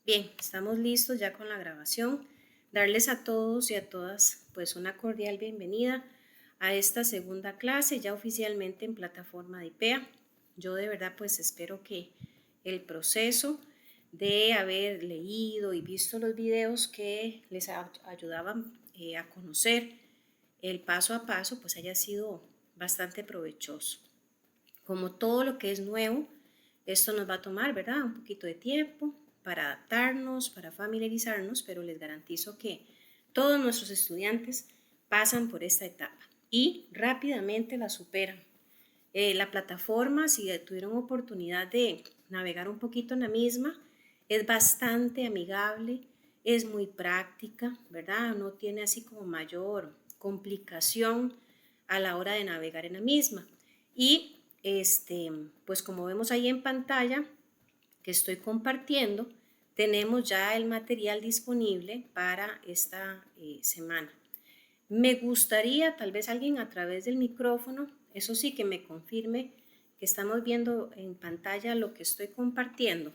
Bien, estamos listos ya con la grabación. Darles a todos y a todas pues una cordial bienvenida a esta segunda clase ya oficialmente en plataforma de IPEA. Yo de verdad pues espero que el proceso de haber leído y visto los videos que les ayudaban a conocer el paso a paso pues haya sido bastante provechoso. Como todo lo que es nuevo, esto nos va a tomar, ¿verdad? Un poquito de tiempo para adaptarnos, para familiarizarnos, pero les garantizo que todos nuestros estudiantes pasan por esta etapa y rápidamente la superan. La plataforma, si tuvieron oportunidad de navegar un poquito en la misma, es bastante amigable, es muy práctica, ¿verdad? No tiene así como mayor complicación a la hora de navegar en la misma. Y pues como vemos ahí en pantalla que estoy compartiendo, tenemos ya el material disponible para esta semana. Me gustaría tal vez alguien a través del micrófono, eso sí, que me confirme que estamos viendo en pantalla lo que estoy compartiendo,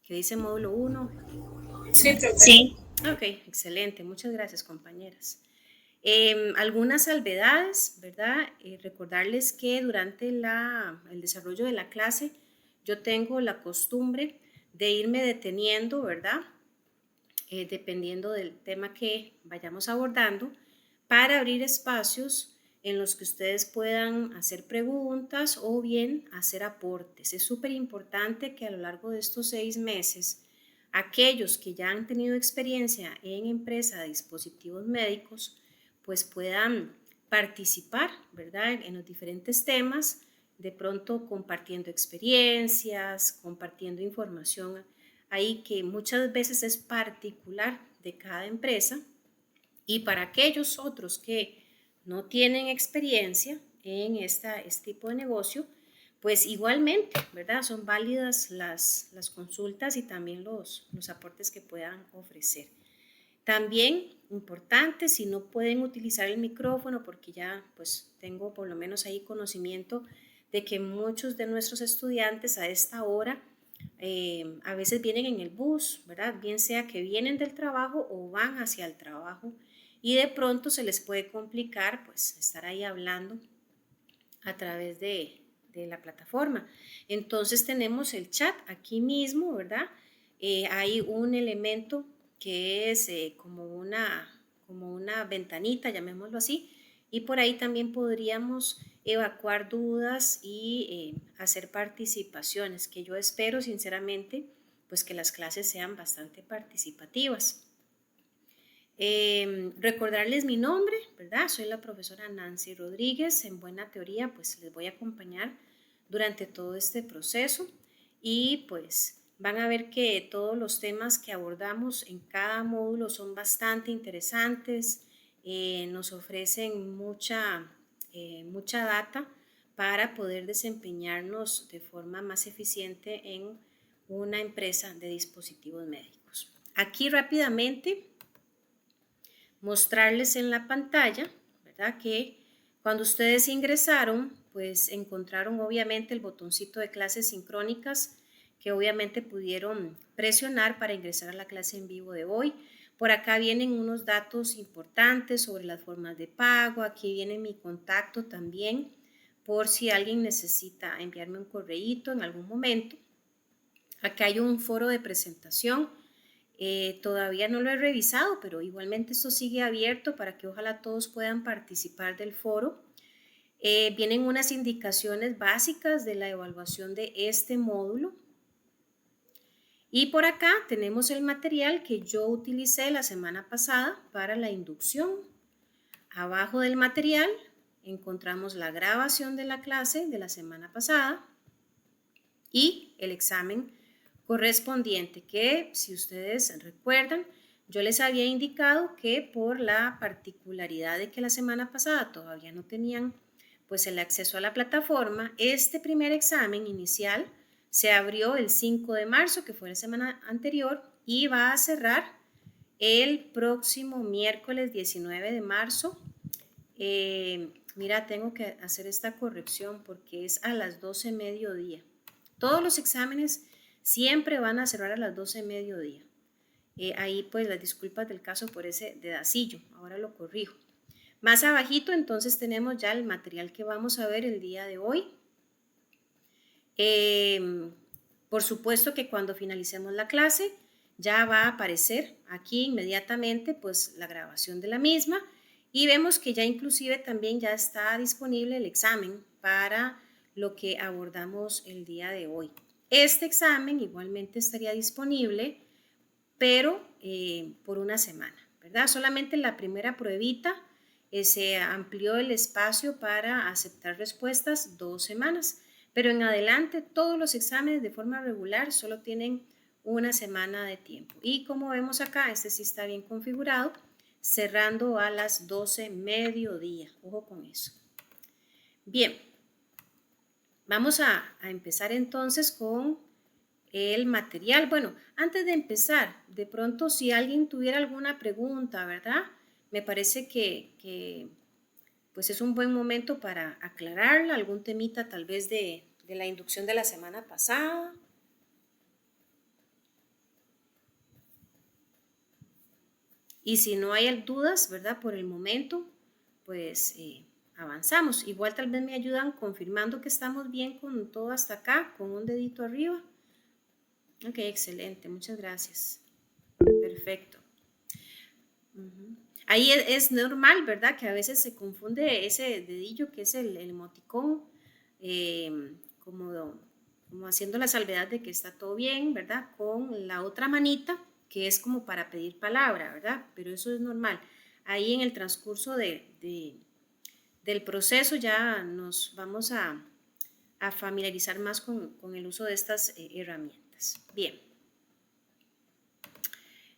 que dice módulo 1. Sí, profe. Sí. Ok, excelente, muchas gracias compañeras. Algunas salvedades, ¿verdad? Recordarles que durante el desarrollo de la clase yo tengo la costumbre de irme deteniendo, ¿verdad? Dependiendo del tema que vayamos abordando, para abrir espacios en los que ustedes puedan hacer preguntas o bien hacer aportes. Es súper importante que a lo largo de estos 6 meses, aquellos que ya han tenido experiencia en empresa de dispositivos médicos, pues puedan participar, ¿verdad? En los diferentes temas, de pronto compartiendo experiencias, compartiendo información ahí que muchas veces es particular de cada empresa, y para aquellos otros que no tienen experiencia en este tipo de negocio, pues igualmente, ¿verdad? Son válidas las consultas y también los aportes que puedan ofrecer. También importante, si no pueden utilizar el micrófono, porque ya pues tengo por lo menos ahí conocimiento de que muchos de nuestros estudiantes a esta hora a veces vienen en el bus, ¿verdad? Bien sea que vienen del trabajo o van hacia el trabajo y de pronto se les puede complicar pues estar ahí hablando a través de la plataforma. Entonces tenemos el chat aquí mismo, ¿verdad? Hay un elemento que es como una ventanita, llamémoslo así, y por ahí también podríamos evacuar dudas y hacer participaciones, que yo espero sinceramente pues que las clases sean bastante participativas. Recordarles mi nombre, ¿verdad? Soy la profesora Nancy Rodríguez. En buena teoría, pues les voy a acompañar durante todo este proceso y pues van a ver que todos los temas que abordamos en cada módulo son bastante interesantes, nos ofrecen mucha data para poder desempeñarnos de forma más eficiente en una empresa de dispositivos médicos. Aquí rápidamente mostrarles en la pantalla, ¿verdad? Que cuando ustedes ingresaron, pues encontraron obviamente el botoncito de clases sincrónicas que obviamente pudieron presionar para ingresar a la clase en vivo de hoy. Por acá vienen unos datos importantes sobre las formas de pago, aquí viene mi contacto también por si alguien necesita enviarme un correíto en algún momento. Acá hay un foro de presentación. Todavía no lo he revisado, pero igualmente esto sigue abierto para que ojalá todos puedan participar del foro. Vienen unas indicaciones básicas de la evaluación de este módulo. Y por acá tenemos el material que yo utilicé la semana pasada para la inducción. Abajo del material encontramos la grabación de la clase de la semana pasada y el examen correspondiente, que si ustedes recuerdan, yo les había indicado que por la particularidad de que la semana pasada todavía no tenían pues el acceso a la plataforma, este primer examen inicial se abrió el 5 de marzo, que fue la semana anterior, y va a cerrar el próximo miércoles 19 de marzo. Mira, tengo que hacer esta corrección porque es a las 12 mediodía. Todos los exámenes siempre van a cerrar a las 12 mediodía. Ahí pues las disculpas del caso por ese dedacillo, ahora lo corrijo. Más abajito entonces tenemos ya el material que vamos a ver el día de hoy. Por supuesto que cuando finalicemos la clase ya va a aparecer aquí inmediatamente pues la grabación de la misma y vemos que ya inclusive también ya está disponible el examen para lo que abordamos el día de hoy. Este examen igualmente estaría disponible, pero por una semana, ¿verdad? Solamente la primera pruebita se amplió el espacio para aceptar respuestas 2 semanas, pero en adelante todos los exámenes de forma regular solo tienen una semana de tiempo. Y como vemos acá, este sí está bien configurado, cerrando a las 12 mediodía. Ojo con eso. Bien, vamos a empezar entonces con el material. Bueno, antes de empezar, de pronto si alguien tuviera alguna pregunta, ¿verdad? Me parece que pues es un buen momento para aclararla, algún temita tal vez de la inducción de la semana pasada. Y si no hay dudas, ¿verdad? Por el momento, pues avanzamos. Igual tal vez me ayudan confirmando que estamos bien con todo hasta acá, con un dedito arriba. Ok, excelente, muchas gracias. Perfecto. Ahí es normal, ¿verdad? Que a veces se confunde ese dedillo que es el emoticón, como, como haciendo la salvedad de que está todo bien, ¿verdad? Con la otra manita, que es como para pedir palabra, ¿verdad? Pero eso es normal. Ahí en el transcurso del proceso ya nos vamos a familiarizar más con el uso de estas herramientas. Bien.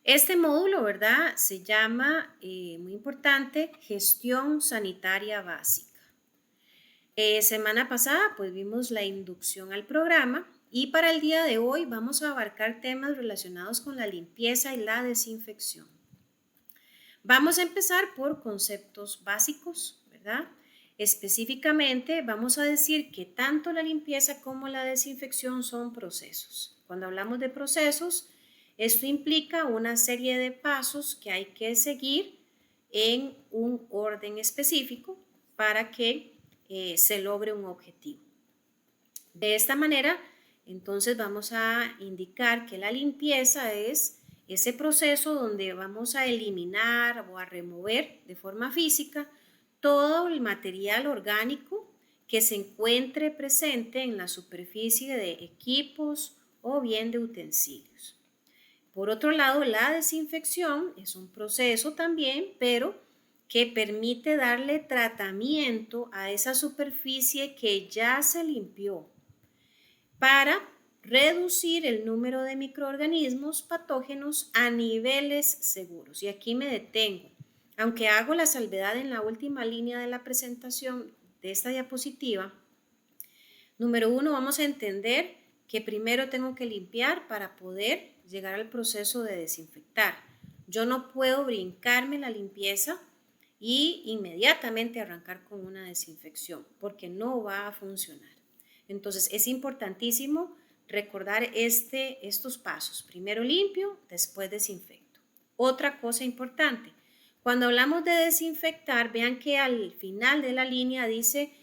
Este módulo, ¿verdad? Se llama, muy importante, gestión sanitaria básica. Semana pasada, pues vimos la inducción al programa y para el día de hoy vamos a abarcar temas relacionados con la limpieza y la desinfección. Vamos a empezar por conceptos básicos, ¿verdad? Específicamente vamos a decir que tanto la limpieza como la desinfección son procesos. Cuando hablamos de procesos, esto implica una serie de pasos que hay que seguir en un orden específico para que se logre un objetivo. De esta manera, entonces vamos a indicar que la limpieza es ese proceso donde vamos a eliminar o a remover de forma física todo el material orgánico que se encuentre presente en la superficie de equipos o bien de utensilios. Por otro lado, la desinfección es un proceso también, pero que permite darle tratamiento a esa superficie que ya se limpió para reducir el número de microorganismos patógenos a niveles seguros. Y aquí me detengo. Aunque hago la salvedad en la última línea de la presentación de esta diapositiva, número 1, vamos a entender que primero tengo que limpiar para poder llegar al proceso de desinfectar. Yo no puedo brincarme la limpieza y inmediatamente arrancar con una desinfección porque no va a funcionar. Entonces es importantísimo recordar estos pasos. Primero limpio, después desinfecto. Otra cosa importante, cuando hablamos de desinfectar, vean que al final de la línea dice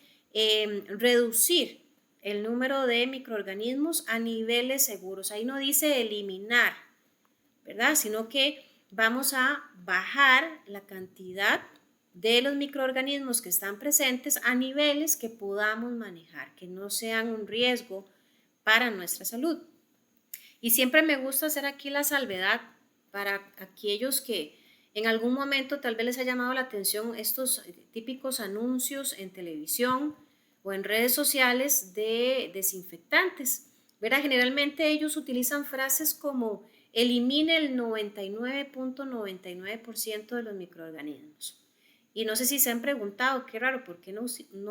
reducir el número de microorganismos a niveles seguros. Ahí no dice eliminar, ¿verdad? Sino que vamos a bajar la cantidad de los microorganismos que están presentes a niveles que podamos manejar, que no sean un riesgo para nuestra salud. Y siempre me gusta hacer aquí la salvedad para aquellos que en algún momento tal vez les ha llamado la atención estos típicos anuncios en televisión o en redes sociales de desinfectantes. ¿Verdad? Generalmente ellos utilizan frases como elimine el 99.99% de los microorganismos. Y no sé si se han preguntado, qué raro, ¿por qué no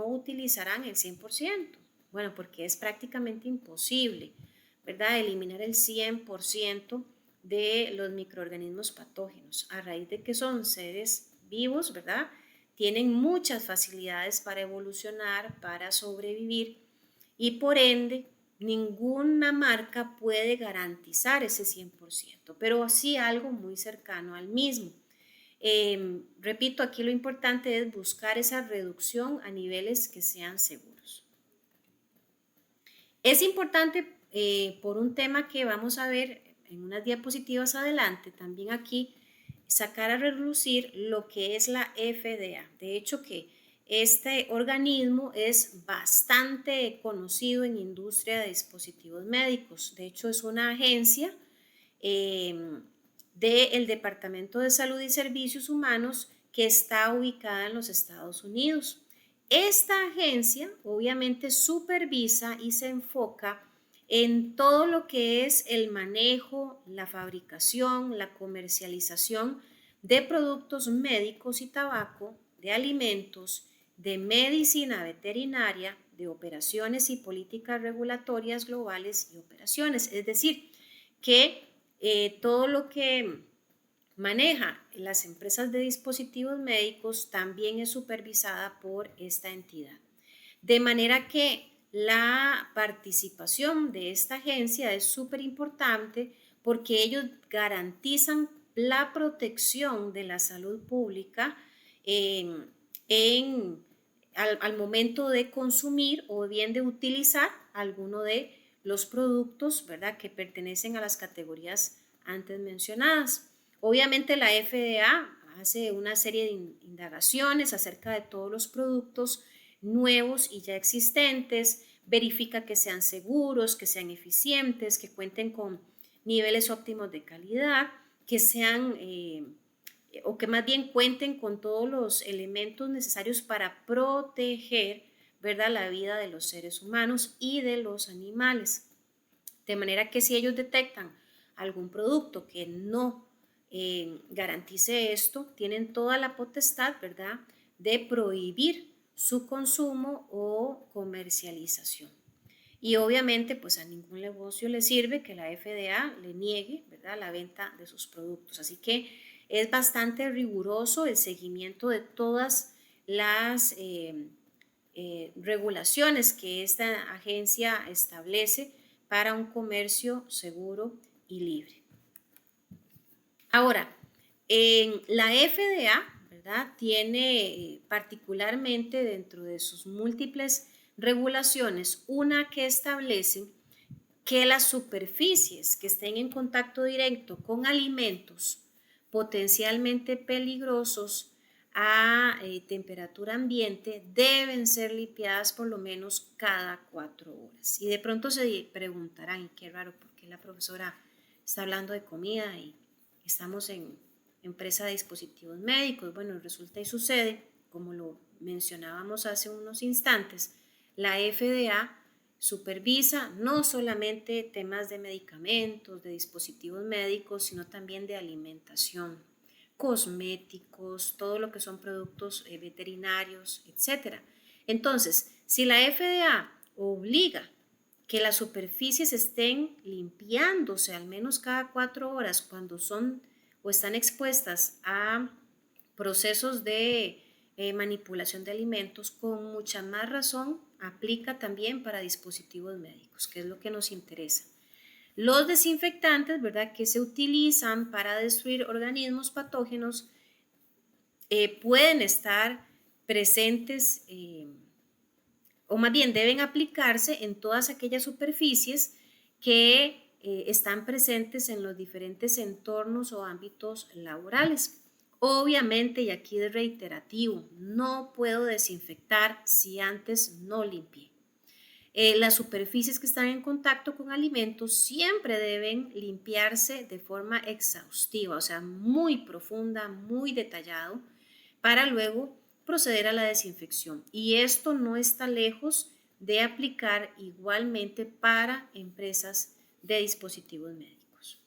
utilizarán el 100%? Bueno, porque es prácticamente imposible, ¿verdad? Eliminar el 100% de los microorganismos patógenos, a raíz de que son seres vivos, ¿verdad? Tienen muchas facilidades para evolucionar, para sobrevivir y por ende ninguna marca puede garantizar ese 100%, pero sí algo muy cercano al mismo. Repito, aquí lo importante es buscar esa reducción a niveles que sean seguros. Es importante por un tema que vamos a ver en unas diapositivas adelante, también aquí sacar a relucir lo que es la FDA. De hecho que este organismo es bastante conocido en industria de dispositivos médicos. De hecho es una agencia del Departamento de Salud y Servicios Humanos que está ubicada en los Estados Unidos. Esta agencia obviamente supervisa y se enfoca en todo lo que es el manejo, la fabricación, la comercialización de productos médicos y tabaco, de alimentos, de medicina veterinaria, de operaciones y políticas regulatorias globales y operaciones. Es decir, que todo lo que maneja las empresas de dispositivos médicos también es supervisada por esta entidad. De manera que la participación de esta agencia es súper importante porque ellos garantizan la protección de la salud pública al momento de consumir o bien de utilizar alguno de los productos, ¿verdad?, que pertenecen a las categorías antes mencionadas. Obviamente la FDA hace una serie de indagaciones acerca de todos los productos nuevos y ya existentes, verifica que sean seguros, que sean eficientes, que cuenten con niveles óptimos de calidad, que sean o que más bien cuenten con todos los elementos necesarios para proteger, ¿verdad?, la vida de los seres humanos y de los animales. De manera que si ellos detectan algún producto que no garantice esto, tienen toda la potestad, ¿verdad?, de prohibir su consumo o comercialización. Y obviamente, pues a ningún negocio le sirve que la FDA le niegue, ¿verdad?, la venta de sus productos. Así que es bastante riguroso el seguimiento de todas las regulaciones que esta agencia establece para un comercio seguro y libre. Ahora, la FDA, ¿verdad?, tiene particularmente dentro de sus múltiples regulaciones una que establece que las superficies que estén en contacto directo con alimentos potencialmente peligrosos a temperatura ambiente deben ser limpiadas por lo menos cada 4 horas. Y de pronto se preguntarán, qué raro, ¿por qué la profesora está hablando de comida y estamos en empresa de dispositivos médicos? Bueno, resulta y sucede, como lo mencionábamos hace unos instantes, la FDA supervisa no solamente temas de medicamentos, de dispositivos médicos, sino también de alimentación, cosméticos, todo lo que son productos veterinarios, etc. Entonces, si la FDA obliga que las superficies estén limpiándose al menos cada 4 horas cuando son o están expuestas a procesos de manipulación de alimentos, con mucha más razón aplica también para dispositivos médicos, que es lo que nos interesa. Los desinfectantes, ¿verdad?, que se utilizan para destruir organismos patógenos pueden estar presentes o más bien deben aplicarse en todas aquellas superficies que están presentes en los diferentes entornos o ámbitos laborales. Obviamente, y aquí es reiterativo, no puedo desinfectar si antes no limpié. Las superficies que están en contacto con alimentos siempre deben limpiarse de forma exhaustiva, o sea, muy profunda, muy detallado, para luego proceder a la desinfección. Y esto no está lejos de aplicar igualmente para empresas de dispositivos médicos.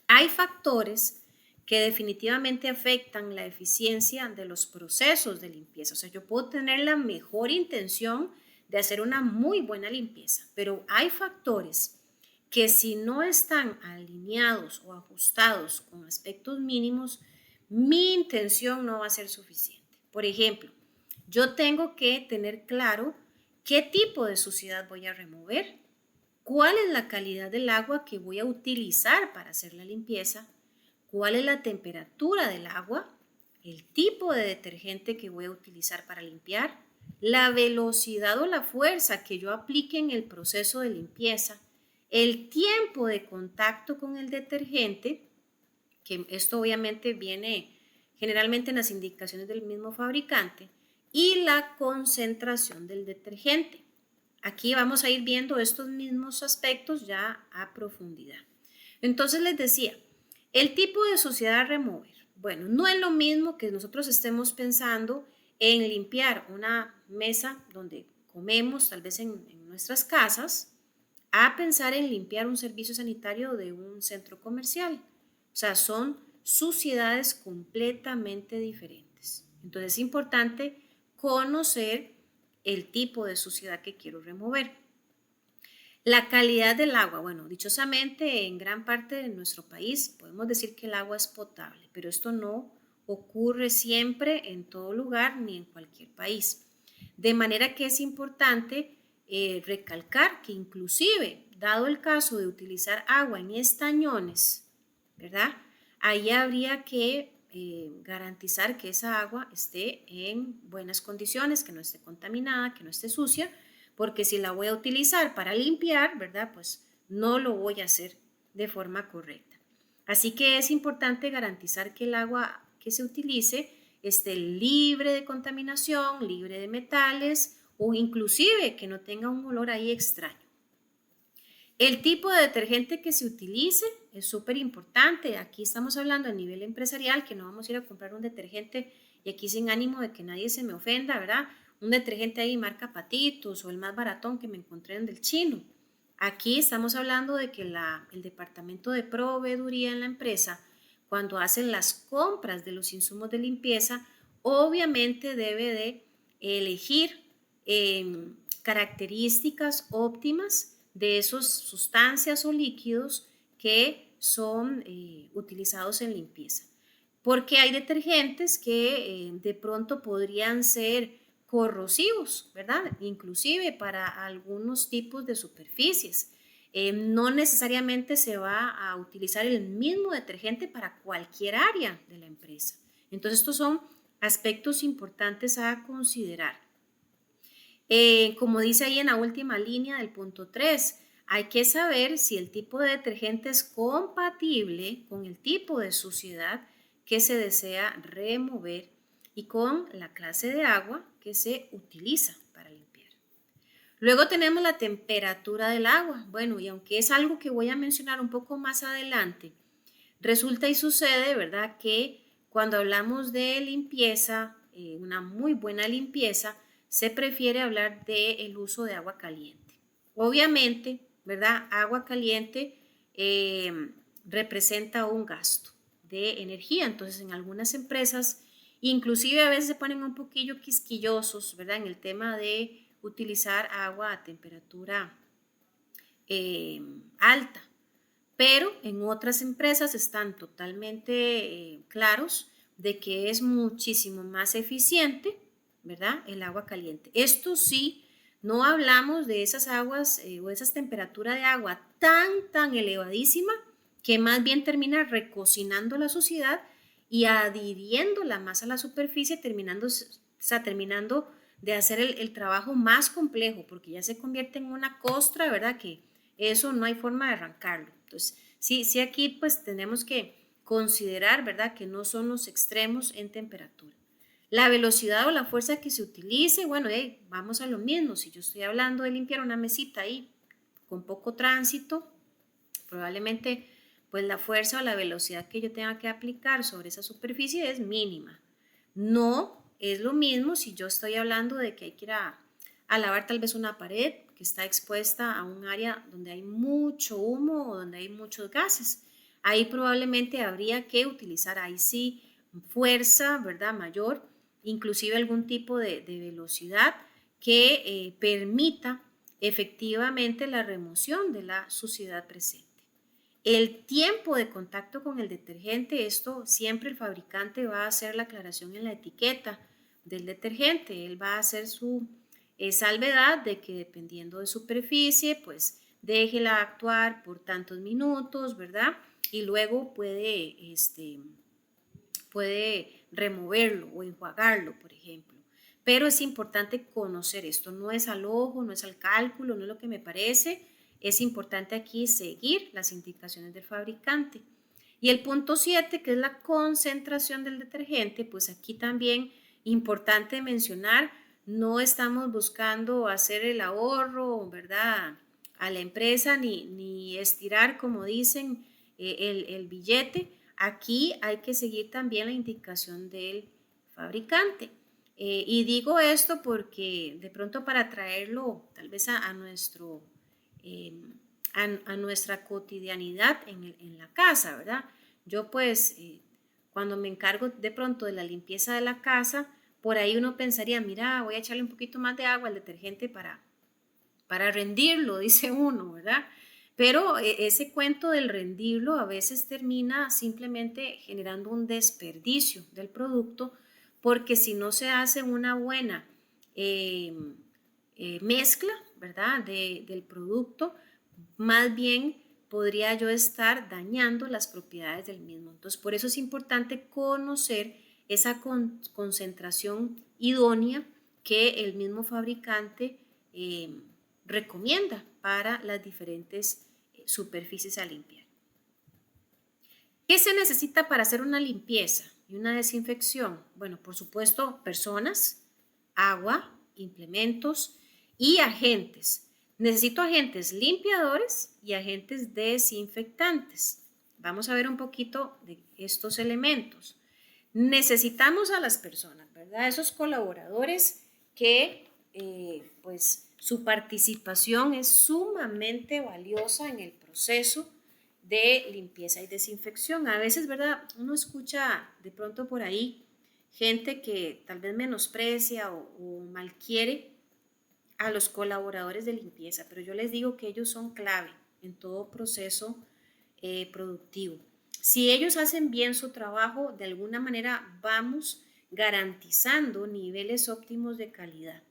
Hay factores que definitivamente afectan la eficiencia de los procesos de limpieza. O sea, yo puedo tener la mejor intención de hacer una muy buena limpieza, pero hay factores que si no están alineados o ajustados con aspectos mínimos, mi intención no va a ser suficiente. Por ejemplo, yo tengo que tener claro qué tipo de suciedad voy a remover, cuál es la calidad del agua que voy a utilizar para hacer la limpieza, cuál es la temperatura del agua, el tipo de detergente que voy a utilizar para limpiar, la velocidad o la fuerza que yo aplique en el proceso de limpieza, el tiempo de contacto con el detergente, que esto obviamente viene generalmente en las indicaciones del mismo fabricante, y la concentración del detergente. Aquí vamos a ir viendo estos mismos aspectos ya a profundidad. Entonces les decía, el tipo de suciedad a remover. Bueno, no es lo mismo que nosotros estemos pensando en limpiar una mesa donde comemos, tal vez en nuestras casas, a pensar en limpiar un servicio sanitario de un centro comercial. O sea, son suciedades completamente diferentes. Entonces es importante conocer el tipo de suciedad que quiero remover. La calidad del agua, bueno, dichosamente en gran parte de nuestro país podemos decir que el agua es potable, pero esto no ocurre siempre en todo lugar ni en cualquier país. De manera que es importante recalcar que inclusive, dado el caso de utilizar agua en estañones, ¿verdad? Ahí habría que garantizar que esa agua esté en buenas condiciones, que no esté contaminada, que no esté sucia, porque si la voy a utilizar para limpiar, ¿verdad? Pues no lo voy a hacer de forma correcta. Así que es importante garantizar que el agua que se utilice esté libre de contaminación, libre de metales o inclusive que no tenga un olor ahí extraño. El tipo de detergente que se utilice es súper importante. Aquí estamos hablando a nivel empresarial, que no vamos a ir a comprar un detergente y aquí sin ánimo de que nadie se me ofenda, ¿verdad? Un detergente ahí marca Patitos o el más baratón que me encontré en el chino. Aquí estamos hablando de que el departamento de proveeduría en la empresa, cuando hacen las compras de los insumos de limpieza, obviamente debe de elegir características óptimas de esas sustancias o líquidos que son utilizados en limpieza. Porque hay detergentes que de pronto podrían ser corrosivos, ¿verdad? Inclusive para algunos tipos de superficies. No necesariamente se va a utilizar el mismo detergente para cualquier área de la empresa. Entonces, estos son aspectos importantes a considerar. Como dice ahí en la última línea del punto 3, hay que saber si el tipo de detergente es compatible con el tipo de suciedad que se desea remover y con la clase de agua que se utiliza para limpiar. Luego tenemos la temperatura del agua. Bueno, y aunque es algo que voy a mencionar un poco más adelante, resulta y sucede, ¿verdad?, que cuando hablamos de limpieza, una muy buena limpieza, se prefiere hablar del uso de agua caliente. Obviamente, ¿verdad? Agua caliente representa un gasto de energía, entonces en algunas empresas, inclusive a veces se ponen un poquillo quisquillosos, ¿verdad? En el tema de utilizar agua a temperatura alta, pero en otras empresas están totalmente claros de que es muchísimo más eficiente, ¿verdad? El agua caliente. Esto sí, no hablamos de esas aguas o esas temperaturas de agua tan elevadísima que más bien termina recocinando la suciedad y adhiriéndola más a la superficie, terminando de hacer el trabajo más complejo, porque ya se convierte en una costra, ¿verdad? Que eso no hay forma de arrancarlo. Entonces, sí aquí pues tenemos que considerar, ¿verdad?, que no son los extremos en temperatura. La velocidad o la fuerza que se utilice, bueno, vamos a lo mismo. Si yo estoy hablando de limpiar una mesita ahí con poco tránsito, probablemente pues la fuerza o la velocidad que yo tenga que aplicar sobre esa superficie es mínima. No es lo mismo si yo estoy hablando de que hay que ir a lavar tal vez una pared que está expuesta a un área donde hay mucho humo o donde hay muchos gases. Ahí probablemente habría que utilizar ahí sí fuerza, ¿verdad?, mayor, inclusive algún tipo de velocidad que permita efectivamente la remoción de la suciedad presente. El tiempo de contacto con el detergente, esto siempre el fabricante va a hacer la aclaración en la etiqueta del detergente. Él va a hacer su salvedad de que dependiendo de superficie, pues déjela actuar por tantos minutos, ¿verdad? Y luego puede removerlo o enjuagarlo, por ejemplo. Pero es importante conocer esto, no es al ojo, no es al cálculo, no es lo que me parece, es importante aquí seguir las indicaciones del fabricante. Y el punto 7, que es la concentración del detergente, pues aquí también importante mencionar, no estamos buscando hacer el ahorro, ¿verdad? A la empresa ni estirar, como dicen, el billete. Aquí hay que seguir también la indicación del fabricante. Y digo esto porque de pronto para traerlo tal vez eh, a nuestra cotidianidad en la casa, ¿verdad? Yo pues cuando me encargo de pronto de la limpieza de la casa, por ahí uno pensaría, mira, voy a echarle un poquito más de agua al detergente para rendirlo, dice uno, ¿verdad? Pero ese cuento del rendirlo a veces termina simplemente generando un desperdicio del producto, porque si no se hace una buena eh, mezcla, ¿verdad? Del producto, más bien podría yo estar dañando las propiedades del mismo. Entonces, por eso es importante conocer esa concentración idónea que el mismo fabricante recomienda para las diferentes superficies a limpiar. ¿Qué se necesita para hacer una limpieza y una desinfección? Bueno, por supuesto, personas, agua, implementos y agentes. Necesito agentes limpiadores y agentes desinfectantes. Vamos a ver un poquito de estos elementos. Necesitamos a las personas, ¿verdad? Esos colaboradores que pues su participación es sumamente valiosa en el proceso de limpieza y desinfección. A veces, ¿verdad? Uno escucha de pronto por ahí gente que tal vez menosprecia o malquiere a los colaboradores de limpieza, pero yo les digo que ellos son clave en todo proceso productivo. Si ellos hacen bien su trabajo, de alguna manera vamos garantizando niveles óptimos de calidad,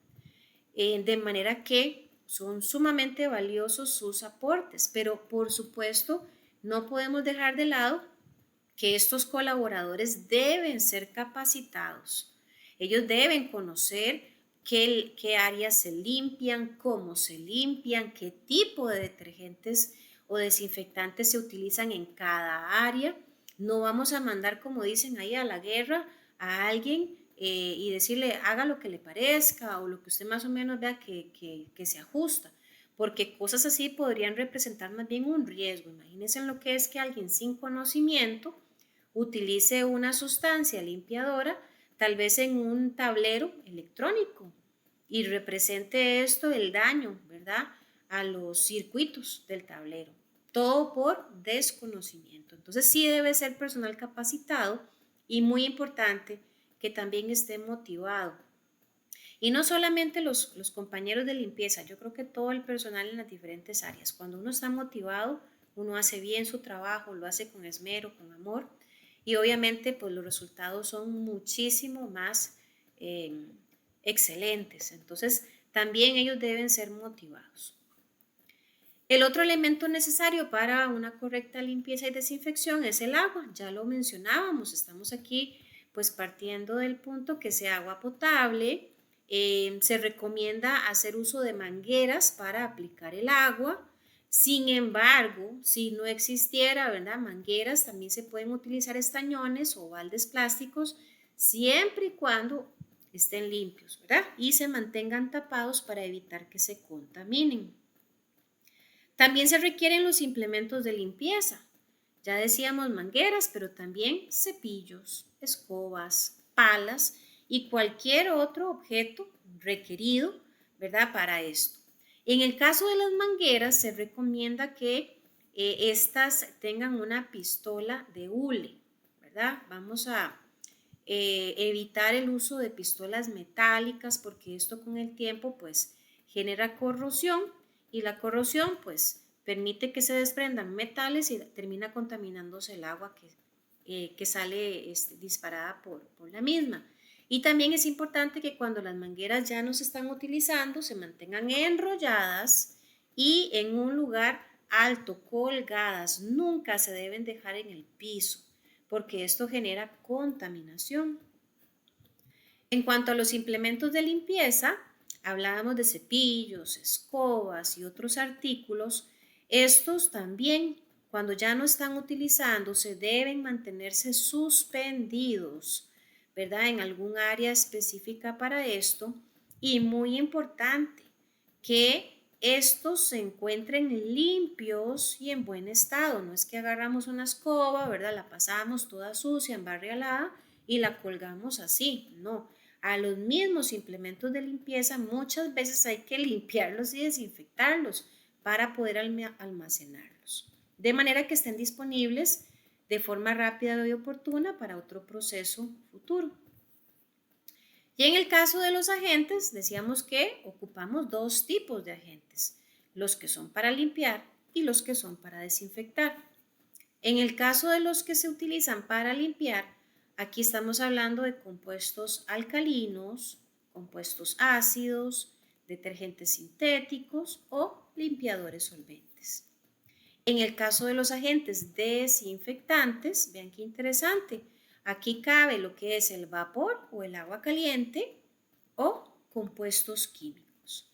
de manera que son sumamente valiosos sus aportes, pero por supuesto no podemos dejar de lado que estos colaboradores deben ser capacitados. Ellos deben conocer qué áreas se limpian, cómo se limpian, qué tipo de detergentes o desinfectantes se utilizan en cada área. No vamos a mandar, como dicen ahí, a la guerra a alguien y decirle haga lo que le parezca o lo que usted más o menos vea que se ajusta, porque cosas así podrían representar más bien un riesgo. Imagínense en lo que es que alguien sin conocimiento utilice una sustancia limpiadora, tal vez en un tablero electrónico, y represente esto el daño, ¿verdad?, a los circuitos del tablero. Todo por desconocimiento. Entonces sí debe ser personal capacitado y muy importante que también esté motivado. Y no solamente los compañeros de limpieza, yo creo que todo el personal en las diferentes áreas. Cuando uno está motivado, uno hace bien su trabajo, lo hace con esmero, con amor, y obviamente pues los resultados son muchísimo más eh, excelentes. Entonces también ellos deben ser motivados. El otro elemento necesario para una correcta limpieza y desinfección es el agua. Ya lo mencionábamos, estamos aquí pues partiendo del punto que sea agua potable. Se recomienda hacer uso de mangueras para aplicar el agua. Sin embargo, si no existiera, ¿verdad?, mangueras, también se pueden utilizar estañones o baldes plásticos siempre y cuando estén limpios, ¿verdad?, y se mantengan tapados para evitar que se contaminen. También se requieren los implementos de limpieza. Ya decíamos mangueras, pero también cepillos, escobas, palas y cualquier otro objeto requerido, ¿verdad?, para esto. En el caso de las mangueras se recomienda que estas tengan una pistola de hule, ¿verdad? Vamos a evitar el uso de pistolas metálicas porque esto con el tiempo pues genera corrosión y la corrosión pues permite que se desprendan metales y termina contaminándose el agua que sale disparada por la misma. Y también es importante que cuando las mangueras ya no se están utilizando se mantengan enrolladas y en un lugar alto, colgadas. Nunca se deben dejar en el piso porque esto genera contaminación. En cuanto a los implementos de limpieza, hablábamos de cepillos, escobas y otros artículos. Estos también, cuando ya no están utilizándose, deben mantenerse suspendidos, ¿verdad? En algún área específica para esto. Y muy importante, que estos se encuentren limpios y en buen estado. No es que agarramos una escoba, ¿verdad? La pasamos toda sucia, embarrialada y la colgamos así. No, a los mismos implementos de limpieza muchas veces hay que limpiarlos y desinfectarlos para poder almacenarlos, de manera que estén disponibles de forma rápida y oportuna para otro proceso futuro. Y en el caso de los agentes, decíamos que ocupamos dos tipos de agentes, los que son para limpiar y los que son para desinfectar. En el caso de los que se utilizan para limpiar, aquí estamos hablando de compuestos alcalinos, compuestos ácidos, detergentes sintéticos o limpiadores solventes. En el caso de los agentes desinfectantes, vean qué interesante, aquí cabe lo que es el vapor o el agua caliente o compuestos químicos.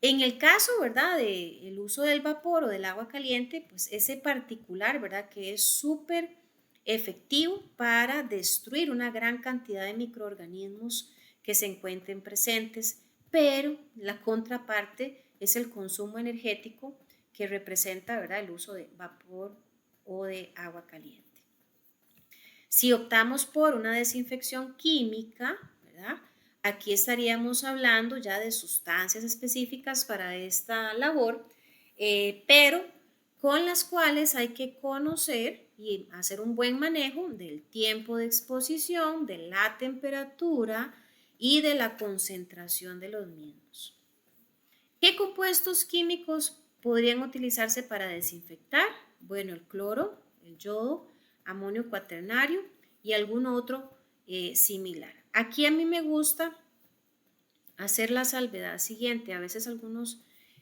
En el caso, ¿verdad?, del uso del vapor o del agua caliente, pues ese particular, ¿verdad?, que es súper efectivo para destruir una gran cantidad de microorganismos que se encuentren presentes, pero la contraparte es el consumo energético que representa, ¿verdad?, el uso de vapor o de agua caliente. Si optamos por una desinfección química, ¿verdad?, aquí estaríamos hablando ya de sustancias específicas para esta labor, pero con las cuales hay que conocer y hacer un buen manejo del tiempo de exposición, de la temperatura y de la concentración de los mismos. ¿Qué compuestos químicos podrían utilizarse para desinfectar? Bueno, el cloro, el yodo, amonio cuaternario y algún otro similar. Aquí a mí me gusta hacer la salvedad siguiente. A veces algunos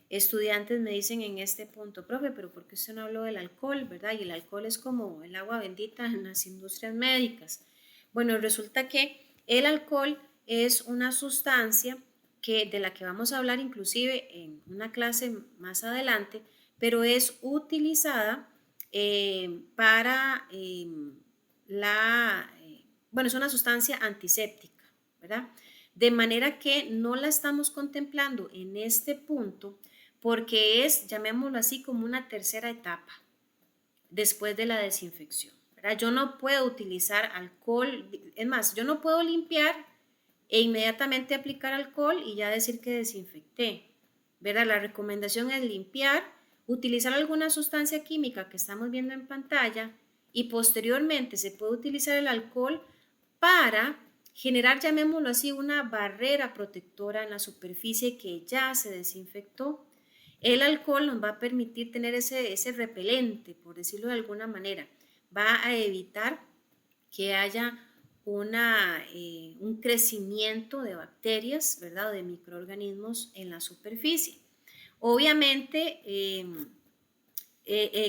estudiantes me dicen en este punto, profe, pero ¿por qué usted no habló del alcohol, verdad? Y el alcohol es como el agua bendita en las industrias médicas. Bueno, resulta que el alcohol es una sustancia de la que vamos a hablar inclusive en una clase más adelante, pero es utilizada para bueno, es una sustancia antiséptica, ¿verdad? De manera que no la estamos contemplando en este punto porque es, llamémoslo así, como una tercera etapa después de la desinfección, ¿verdad? Yo no puedo utilizar alcohol, es más, yo no puedo limpiar e inmediatamente aplicar alcohol y ya decir que desinfecté, ¿verdad? La recomendación es limpiar, utilizar alguna sustancia química que estamos viendo en pantalla y posteriormente se puede utilizar el alcohol para generar, llamémoslo así, una barrera protectora en la superficie que ya se desinfectó. El alcohol nos va a permitir tener ese repelente, por decirlo de alguna manera. Va a evitar que haya un crecimiento de bacterias, ¿verdad?, o de microorganismos en la superficie. Obviamente,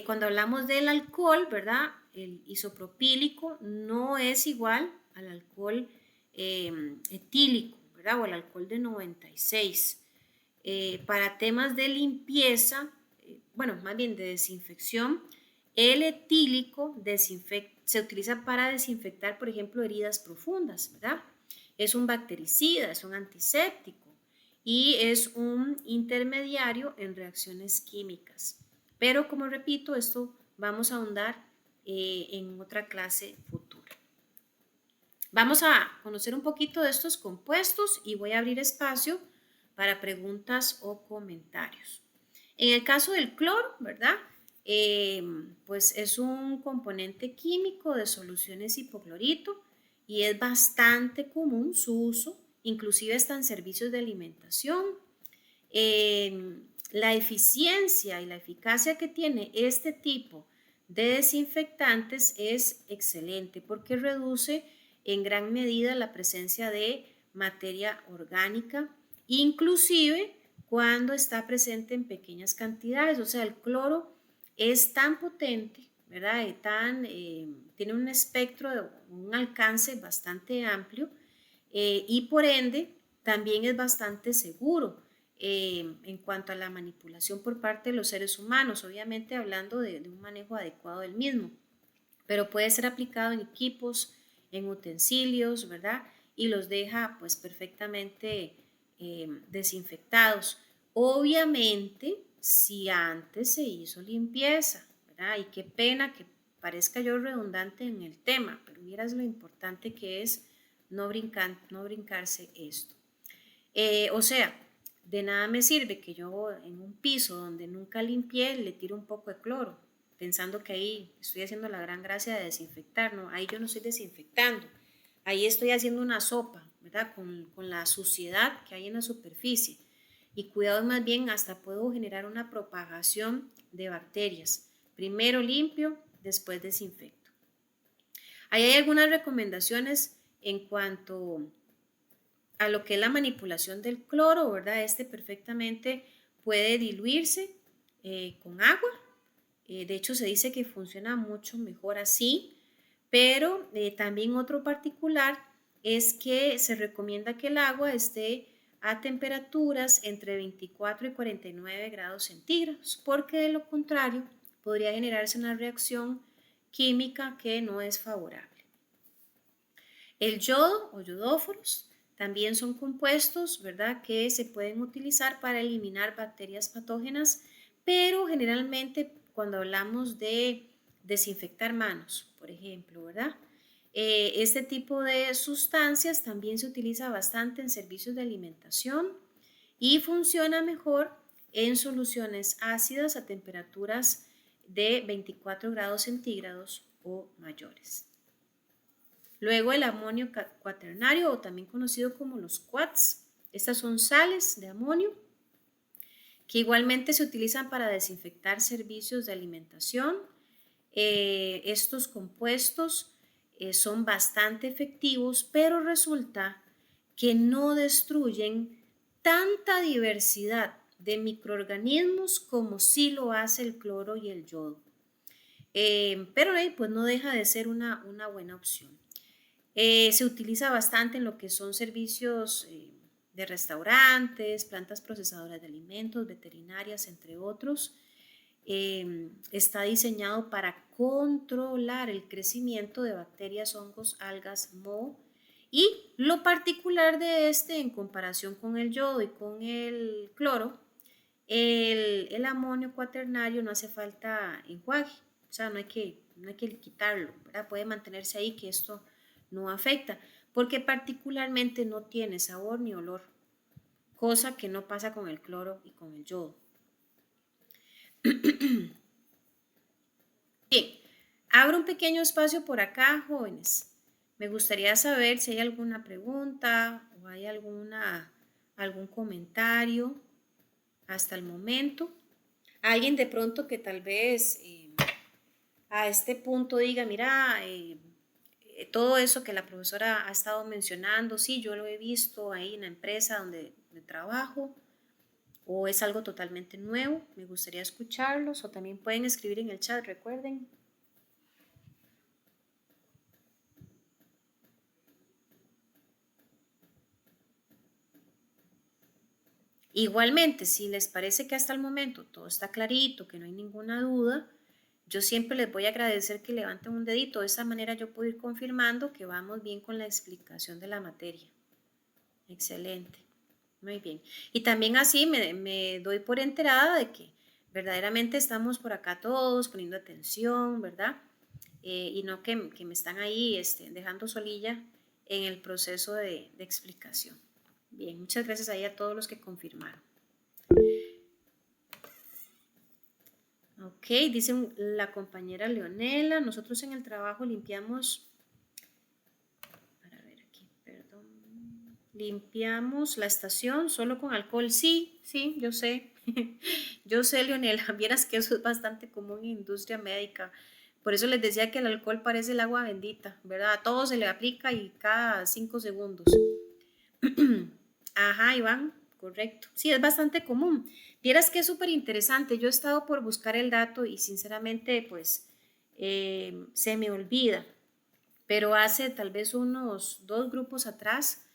cuando hablamos del alcohol, ¿verdad?, el isopropílico no es igual al alcohol etílico, ¿verdad?, o al alcohol de 96. Para temas de limpieza, bueno, más bien de desinfección, el etílico se utiliza para desinfectar, por ejemplo, heridas profundas, ¿verdad? Es un bactericida, es un antiséptico y es un intermediario en reacciones químicas. Pero, como repito, esto vamos a ahondar en otra clase futura. Vamos a conocer un poquito de estos compuestos y voy a abrir espacio para preguntas o comentarios. En el caso del cloro, ¿verdad? Pues es un componente químico de soluciones hipoclorito y es bastante común su uso, inclusive está en servicios de alimentación. La eficiencia y la eficacia que tiene este tipo de desinfectantes es excelente porque reduce en gran medida la presencia de materia orgánica, inclusive cuando está presente en pequeñas cantidades. O sea, el cloro es tan potente, ¿verdad? Tiene un espectro, un alcance bastante amplio, y por ende también es bastante seguro en cuanto a la manipulación por parte de los seres humanos, obviamente hablando de un manejo adecuado del mismo, pero puede ser aplicado en equipos, en utensilios, ¿verdad? Y los deja pues perfectamente desinfectados. Obviamente, si antes se hizo limpieza, ¿verdad? Y qué pena que parezca yo redundante en el tema, pero vieras lo importante que es no brincarse esto. O sea, de nada me sirve que yo en un piso donde nunca limpié le tire un poco de cloro, pensando que ahí estoy haciendo la gran gracia de desinfectar, no, ahí yo no estoy desinfectando, ahí estoy haciendo una sopa, ¿verdad? Con la suciedad que hay en la superficie. Y cuidado, más bien hasta puedo generar una propagación de bacterias. Primero limpio, después desinfecto. Ahí hay algunas recomendaciones en cuanto a lo que es la manipulación del cloro, ¿verdad? Este perfectamente puede diluirse con agua. De hecho, se dice que funciona mucho mejor así, pero también otro particular es que se recomienda que el agua esté a temperaturas entre 24 y 49 grados centígrados, porque de lo contrario podría generarse una reacción química que no es favorable. El yodo o yodóforos también son compuestos, ¿verdad?, que se pueden utilizar para eliminar bacterias patógenas, pero generalmente cuando hablamos de desinfectar manos, por ejemplo, ¿verdad? Este tipo de sustancias también se utiliza bastante en servicios de alimentación y funciona mejor en soluciones ácidas a temperaturas de 24 grados centígrados o mayores. Luego el amonio cuaternario, o también conocido como los quats. Estas son sales de amonio que igualmente se utilizan para desinfectar servicios de alimentación. Estos compuestos son bastante efectivos, pero resulta que no destruyen tanta diversidad de microorganismos como sí lo hace el cloro y el yodo. Pero pues no deja de ser una buena opción. Se utiliza bastante en lo que son servicios de restaurantes, plantas procesadoras de alimentos, veterinarias, entre otros. Está diseñado para controlar el crecimiento de bacterias, hongos, algas, moho. Y lo particular de este, en comparación con el yodo y con el cloro, el amonio cuaternario no hace falta enjuague, o sea, no hay que quitarlo, ¿verdad? Puede mantenerse ahí, que esto no afecta, porque particularmente no tiene sabor ni olor, cosa que no pasa con el cloro y con el yodo. Bien, abro un pequeño espacio por acá, jóvenes. Me gustaría saber si hay alguna pregunta o hay algún comentario hasta el momento. Alguien de pronto que tal vez a este punto diga, mira, todo eso que la profesora ha estado mencionando, sí, yo lo he visto ahí en la empresa donde trabajo, o es algo totalmente nuevo, me gustaría escucharlos, o también pueden escribir en el chat, recuerden. Igualmente, si les parece que hasta el momento todo está clarito, que no hay ninguna duda, yo siempre les voy a agradecer que levanten un dedito. De esa manera yo puedo ir confirmando que vamos bien con la explicación de la materia. Excelente. Muy bien. Y también así me doy por enterada de que verdaderamente estamos por acá todos poniendo atención, ¿verdad? Y no que me están ahí dejando solilla en el proceso de explicación. Bien, muchas gracias ahí a todos los que confirmaron. Ok, dice la compañera Leonela, nosotros en el trabajo limpiamos, para ver aquí, perdón, limpiamos la estación solo con alcohol. Sí, yo sé, yo sé, Leonela, vieras que eso es bastante común en industria médica. Por eso les decía que el alcohol parece el agua bendita, ¿verdad? A todo se le aplica y cada 5 segundos. Ajá, Iván, correcto. Sí, es bastante común. Vieras que es súper interesante. Yo he estado por buscar el dato y sinceramente pues se me olvida. Pero hace tal vez unos 2 grupos atrás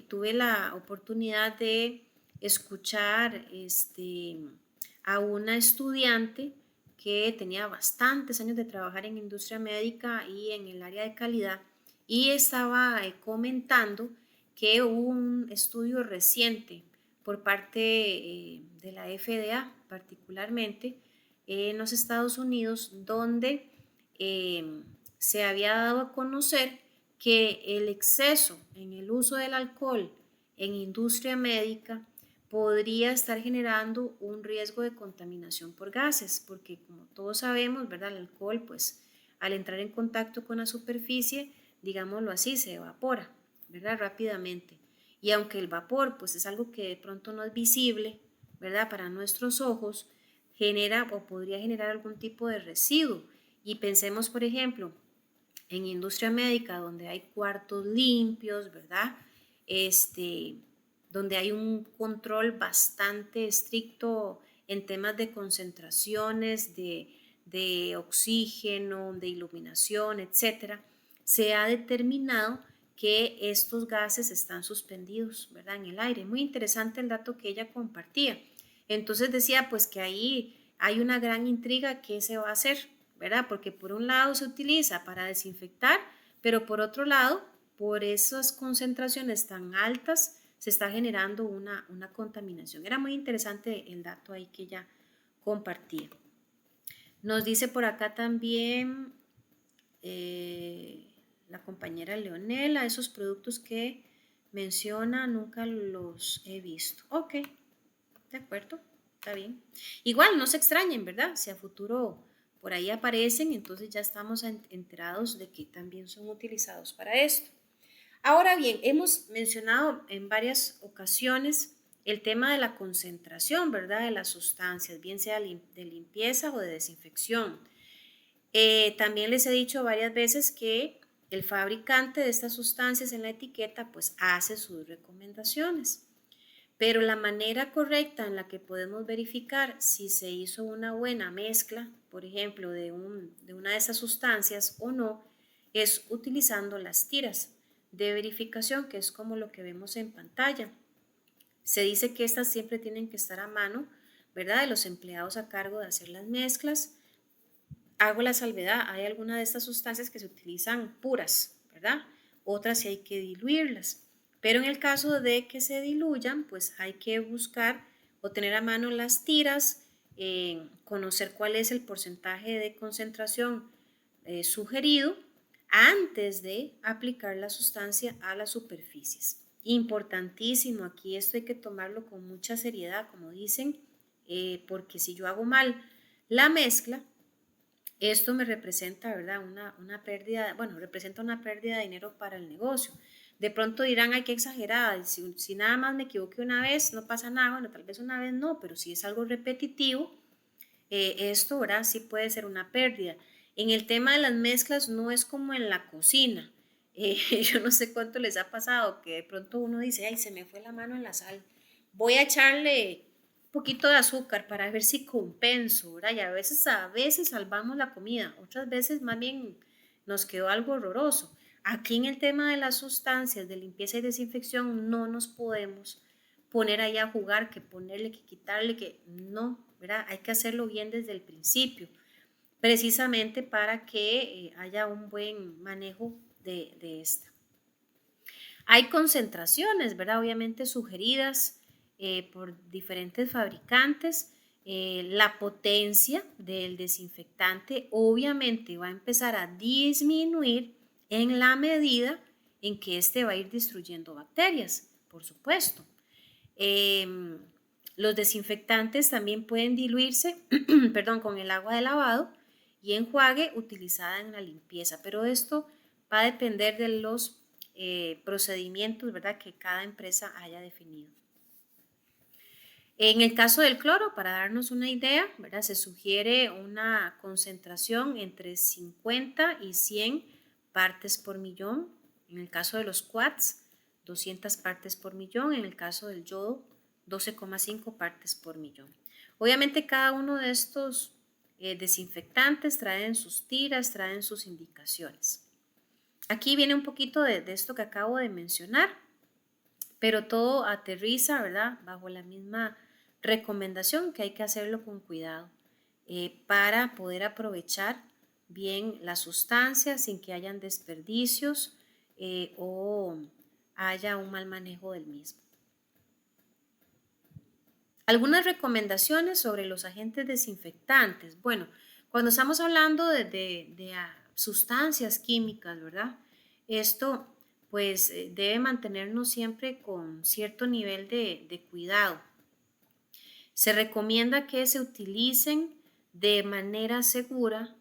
tuve la oportunidad de escuchar a una estudiante que tenía bastantes años de trabajar en industria médica y en el área de calidad y estaba comentando que hubo un estudio reciente por parte de la FDA particularmente en los Estados Unidos donde eh, se había dado a conocer que el exceso en el uso del alcohol en industria médica podría estar generando un riesgo de contaminación por gases, porque como todos sabemos, ¿verdad? El alcohol, pues al entrar en contacto con la superficie, digámoslo así, se evapora, ¿verdad? Rápidamente. Y aunque el vapor, pues es algo que de pronto no es visible, ¿verdad? Para nuestros ojos, genera o podría generar algún tipo de residuo. Y pensemos, por ejemplo, en industria médica, donde hay cuartos limpios, ¿verdad? Donde hay un control bastante estricto en temas de concentraciones, de oxígeno, de iluminación, etcétera, se ha determinado que estos gases están suspendidos, ¿verdad? En el aire. Muy interesante el dato que ella compartía. Entonces decía, pues que ahí hay una gran intriga, ¿qué se va a hacer? ¿Verdad? Porque por un lado se utiliza para desinfectar, pero por otro lado, por esas concentraciones tan altas, se está generando una contaminación. Era muy interesante el dato ahí que ella compartía. Nos dice por acá también la compañera Leonela, esos productos que menciona nunca los he visto. Ok, de acuerdo, está bien. Igual, no se extrañen, ¿verdad? Si a futuro por ahí aparecen, entonces ya estamos enterados de que también son utilizados para esto. Ahora bien, hemos mencionado en varias ocasiones el tema de la concentración, ¿verdad? De las sustancias, bien sea de limpieza o de desinfección. También les he dicho varias veces que el fabricante de estas sustancias en la etiqueta pues hace sus recomendaciones. Pero la manera correcta en la que podemos verificar si se hizo una buena mezcla, por ejemplo, de una de esas sustancias o no, es utilizando las tiras de verificación, que es como lo que vemos en pantalla. Se dice que estas siempre tienen que estar a mano, ¿verdad? De los empleados a cargo de hacer las mezclas. Hago la salvedad, hay algunas de estas sustancias que se utilizan puras, ¿verdad? Otras sí hay que diluirlas. Pero en el caso de que se diluyan, pues hay que buscar o tener a mano las tiras, conocer cuál es el porcentaje de concentración sugerido antes de aplicar la sustancia a las superficies. Importantísimo, aquí esto hay que tomarlo con mucha seriedad, como dicen, porque si yo hago mal la mezcla, esto me representa, ¿verdad? Una pérdida, bueno, representa una pérdida de dinero para el negocio. De pronto dirán, ay, qué exagerada, si nada más me equivoqué una vez, no pasa nada, bueno, tal vez una vez no, pero si es algo repetitivo, esto, ¿verdad? Sí puede ser una pérdida. En el tema de las mezclas no es como en la cocina. Yo no sé cuánto les ha pasado que de pronto uno dice, ay, se me fue la mano en la sal. Voy a echarle un poquito de azúcar para ver si compenso, ¿verdad? Y a veces salvamos la comida, otras veces más bien nos quedó algo horroroso. Aquí en el tema de las sustancias de limpieza y desinfección no nos podemos poner ahí a jugar, que ponerle, que quitarle, que no, ¿verdad? Hay que hacerlo bien desde el principio, precisamente para que haya un buen manejo de esta. Hay concentraciones, ¿verdad? Obviamente sugeridas por diferentes fabricantes. La potencia del desinfectante obviamente va a empezar a disminuir en la medida en que éste va a ir destruyendo bacterias, por supuesto. Los desinfectantes también pueden diluirse perdón, con el agua de lavado y enjuague utilizada en la limpieza, pero esto va a depender de los procedimientos, ¿verdad?, que cada empresa haya definido. En el caso del cloro, para darnos una idea, ¿verdad?, se sugiere una concentración entre 50 y 100 partes por millón. En el caso de los quads, 200 partes por millón. En el caso del yodo, 12,5 partes por millón. Obviamente cada uno de estos desinfectantes traen sus tiras, traen sus indicaciones. Aquí viene un poquito de esto que acabo de mencionar, pero todo aterriza, ¿verdad?, bajo la misma recomendación que hay que hacerlo con cuidado para poder aprovechar bien las sustancias sin que hayan desperdicios o haya un mal manejo del mismo. Algunas recomendaciones sobre los agentes desinfectantes. Bueno, cuando estamos hablando de sustancias químicas, ¿verdad? Esto pues debe mantenernos siempre con cierto nivel de cuidado. Se recomienda que se utilicen de manera segura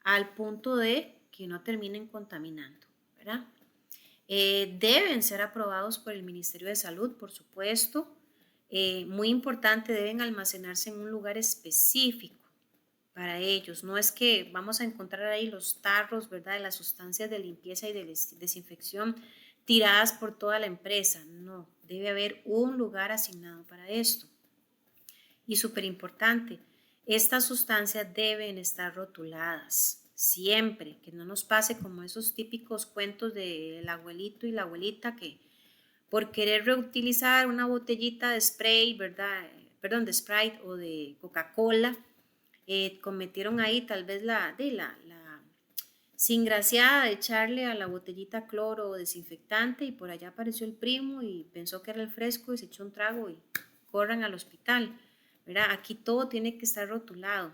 al punto de que no terminen contaminando, ¿verdad? Deben ser aprobados por el Ministerio de Salud, por supuesto. Muy importante, deben almacenarse en un lugar específico para ellos. No es que vamos a encontrar ahí los tarros, ¿verdad?, de las sustancias de limpieza y de desinfección tiradas por toda la empresa. No, debe haber un lugar asignado para esto. Y súper importante, estas sustancias deben estar rotuladas siempre, que no nos pase como esos típicos cuentos del abuelito y la abuelita que por querer reutilizar una botellita de spray, ¿verdad? Perdón, de Sprite o de Coca-Cola, cometieron ahí tal vez la sin graciada de echarle a la botellita cloro o desinfectante y por allá apareció el primo y pensó que era el fresco y se echó un trago y corran al hospital, ¿verdad? Aquí todo tiene que estar rotulado.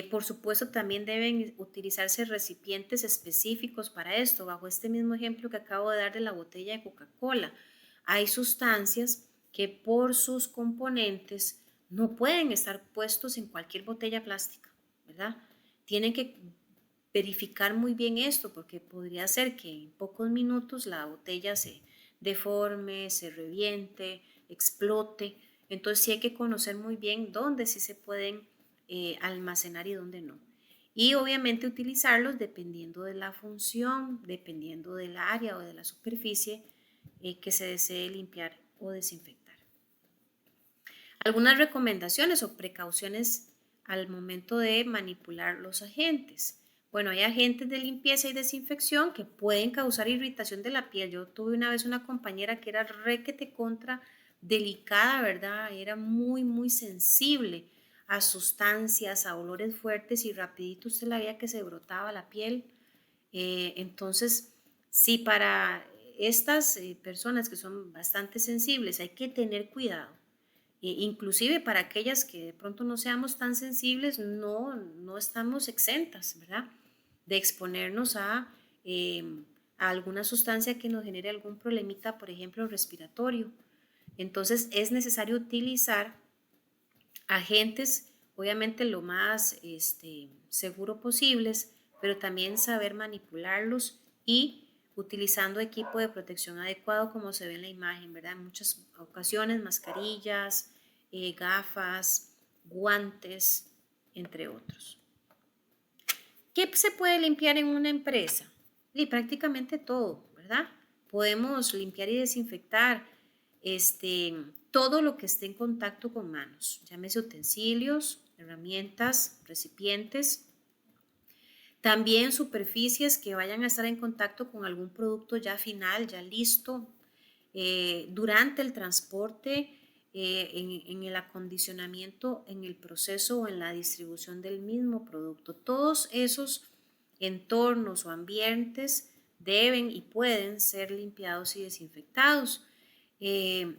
Por supuesto, también deben utilizarse recipientes específicos para esto. Bajo este mismo ejemplo que acabo de dar de la botella de Coca-Cola, hay sustancias que por sus componentes no pueden estar puestos en cualquier botella plástica, ¿verdad? Tienen que verificar muy bien esto porque podría ser que en pocos minutos la botella se deforme, se reviente, explote. Entonces sí hay que conocer muy bien dónde sí se pueden almacenar y dónde no. Y obviamente utilizarlos dependiendo de la función, dependiendo del área o de la superficie que se desee limpiar o desinfectar. Algunas recomendaciones o precauciones al momento de manipular los agentes. Bueno, hay agentes de limpieza y desinfección que pueden causar irritación de la piel. Yo tuve una vez una compañera que era requete contra delicada, ¿verdad? Era muy sensible a sustancias, a olores fuertes y rapidito usted la veía que se brotaba la piel. Entonces, si para estas personas que son bastante sensibles hay que tener cuidado, inclusive para aquellas que de pronto no seamos tan sensibles, no estamos exentas, ¿verdad?, de exponernos a alguna sustancia que nos genere algún problemita, por ejemplo, respiratorio. Entonces es necesario utilizar agentes, obviamente lo más seguro posibles, pero también saber manipularlos y utilizando equipo de protección adecuado como se ve en la imagen, ¿verdad? En muchas ocasiones mascarillas, gafas, guantes, entre otros. ¿Qué se puede limpiar en una empresa? Y prácticamente todo, ¿verdad? Podemos limpiar y desinfectar todo lo que esté en contacto con manos, llámese utensilios, herramientas, recipientes, también superficies que vayan a estar en contacto con algún producto ya final, ya listo, durante el transporte, en el acondicionamiento, en el proceso o en la distribución del mismo producto. Todos esos entornos o ambientes deben y pueden ser limpiados y desinfectados.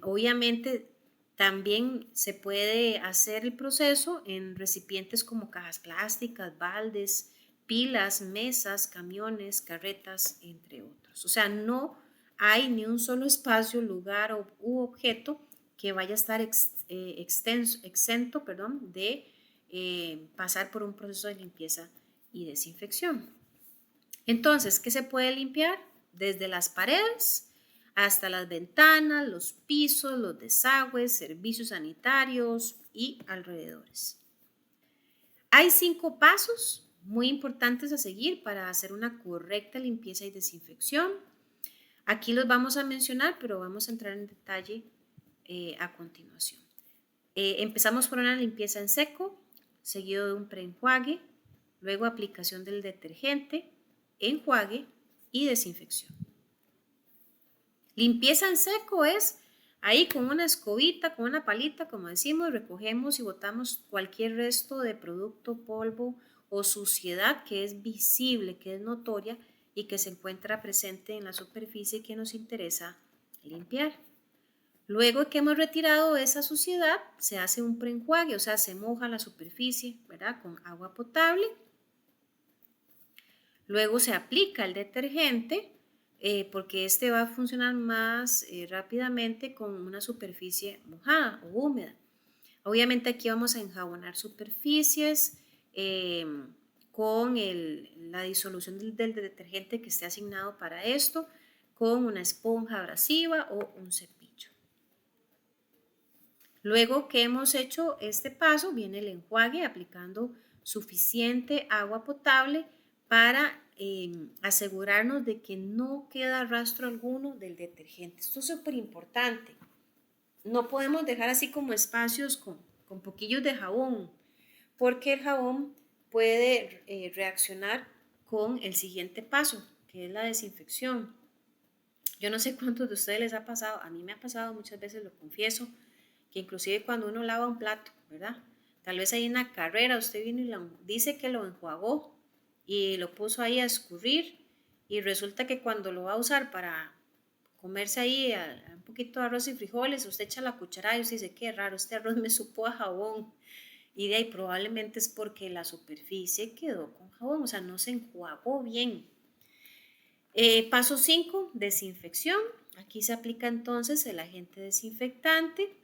Obviamente también se puede hacer el proceso en recipientes como cajas plásticas, baldes, pilas, mesas, camiones, carretas, entre otros. O sea, no hay ni un solo espacio, lugar u objeto que vaya a estar exento de pasar por un proceso de limpieza y desinfección. Entonces, ¿qué se puede limpiar? Desde las paredes hasta las ventanas, los pisos, los desagües, servicios sanitarios y alrededores. Hay 5 pasos muy importantes a seguir para hacer una correcta limpieza y desinfección. Aquí los vamos a mencionar, pero vamos a entrar en detalle a continuación. Empezamos por una limpieza en seco, seguido de un preenjuague, luego aplicación del detergente, enjuague y desinfección. Limpieza en seco es ahí con una escobita, con una palita, como decimos, recogemos y botamos cualquier resto de producto, polvo o suciedad que es visible, que es notoria y que se encuentra presente en la superficie que nos interesa limpiar. Luego que hemos retirado esa suciedad, se hace un preenjuague, o sea, se moja la superficie, ¿verdad? Con agua potable. Luego se aplica el detergente, porque este va a funcionar más rápidamente con una superficie mojada o húmeda. Obviamente aquí vamos a enjabonar superficies con la disolución del detergente que esté asignado para esto, con una esponja abrasiva o un cepillo. Luego que hemos hecho este paso, viene el enjuague aplicando suficiente agua potable para asegurarnos de que no queda rastro alguno del detergente. Esto es súper importante. No podemos dejar así como espacios con poquillos de jabón, porque el jabón puede reaccionar con el siguiente paso, que es la desinfección. Yo no sé cuántos de ustedes les ha pasado, a mí me ha pasado muchas veces, lo confieso, que inclusive cuando uno lava un plato, ¿verdad? Tal vez hay una carrera, usted viene y dice que lo enjuagó y lo puso ahí a escurrir y resulta que cuando lo va a usar para comerse ahí un poquito de arroz y frijoles, usted echa la cucharada y usted dice, qué raro, este arroz me supo a jabón. Y de ahí probablemente es porque la superficie quedó con jabón, o sea, no se enjuagó bien. Paso 5, desinfección. Aquí se aplica entonces el agente desinfectante.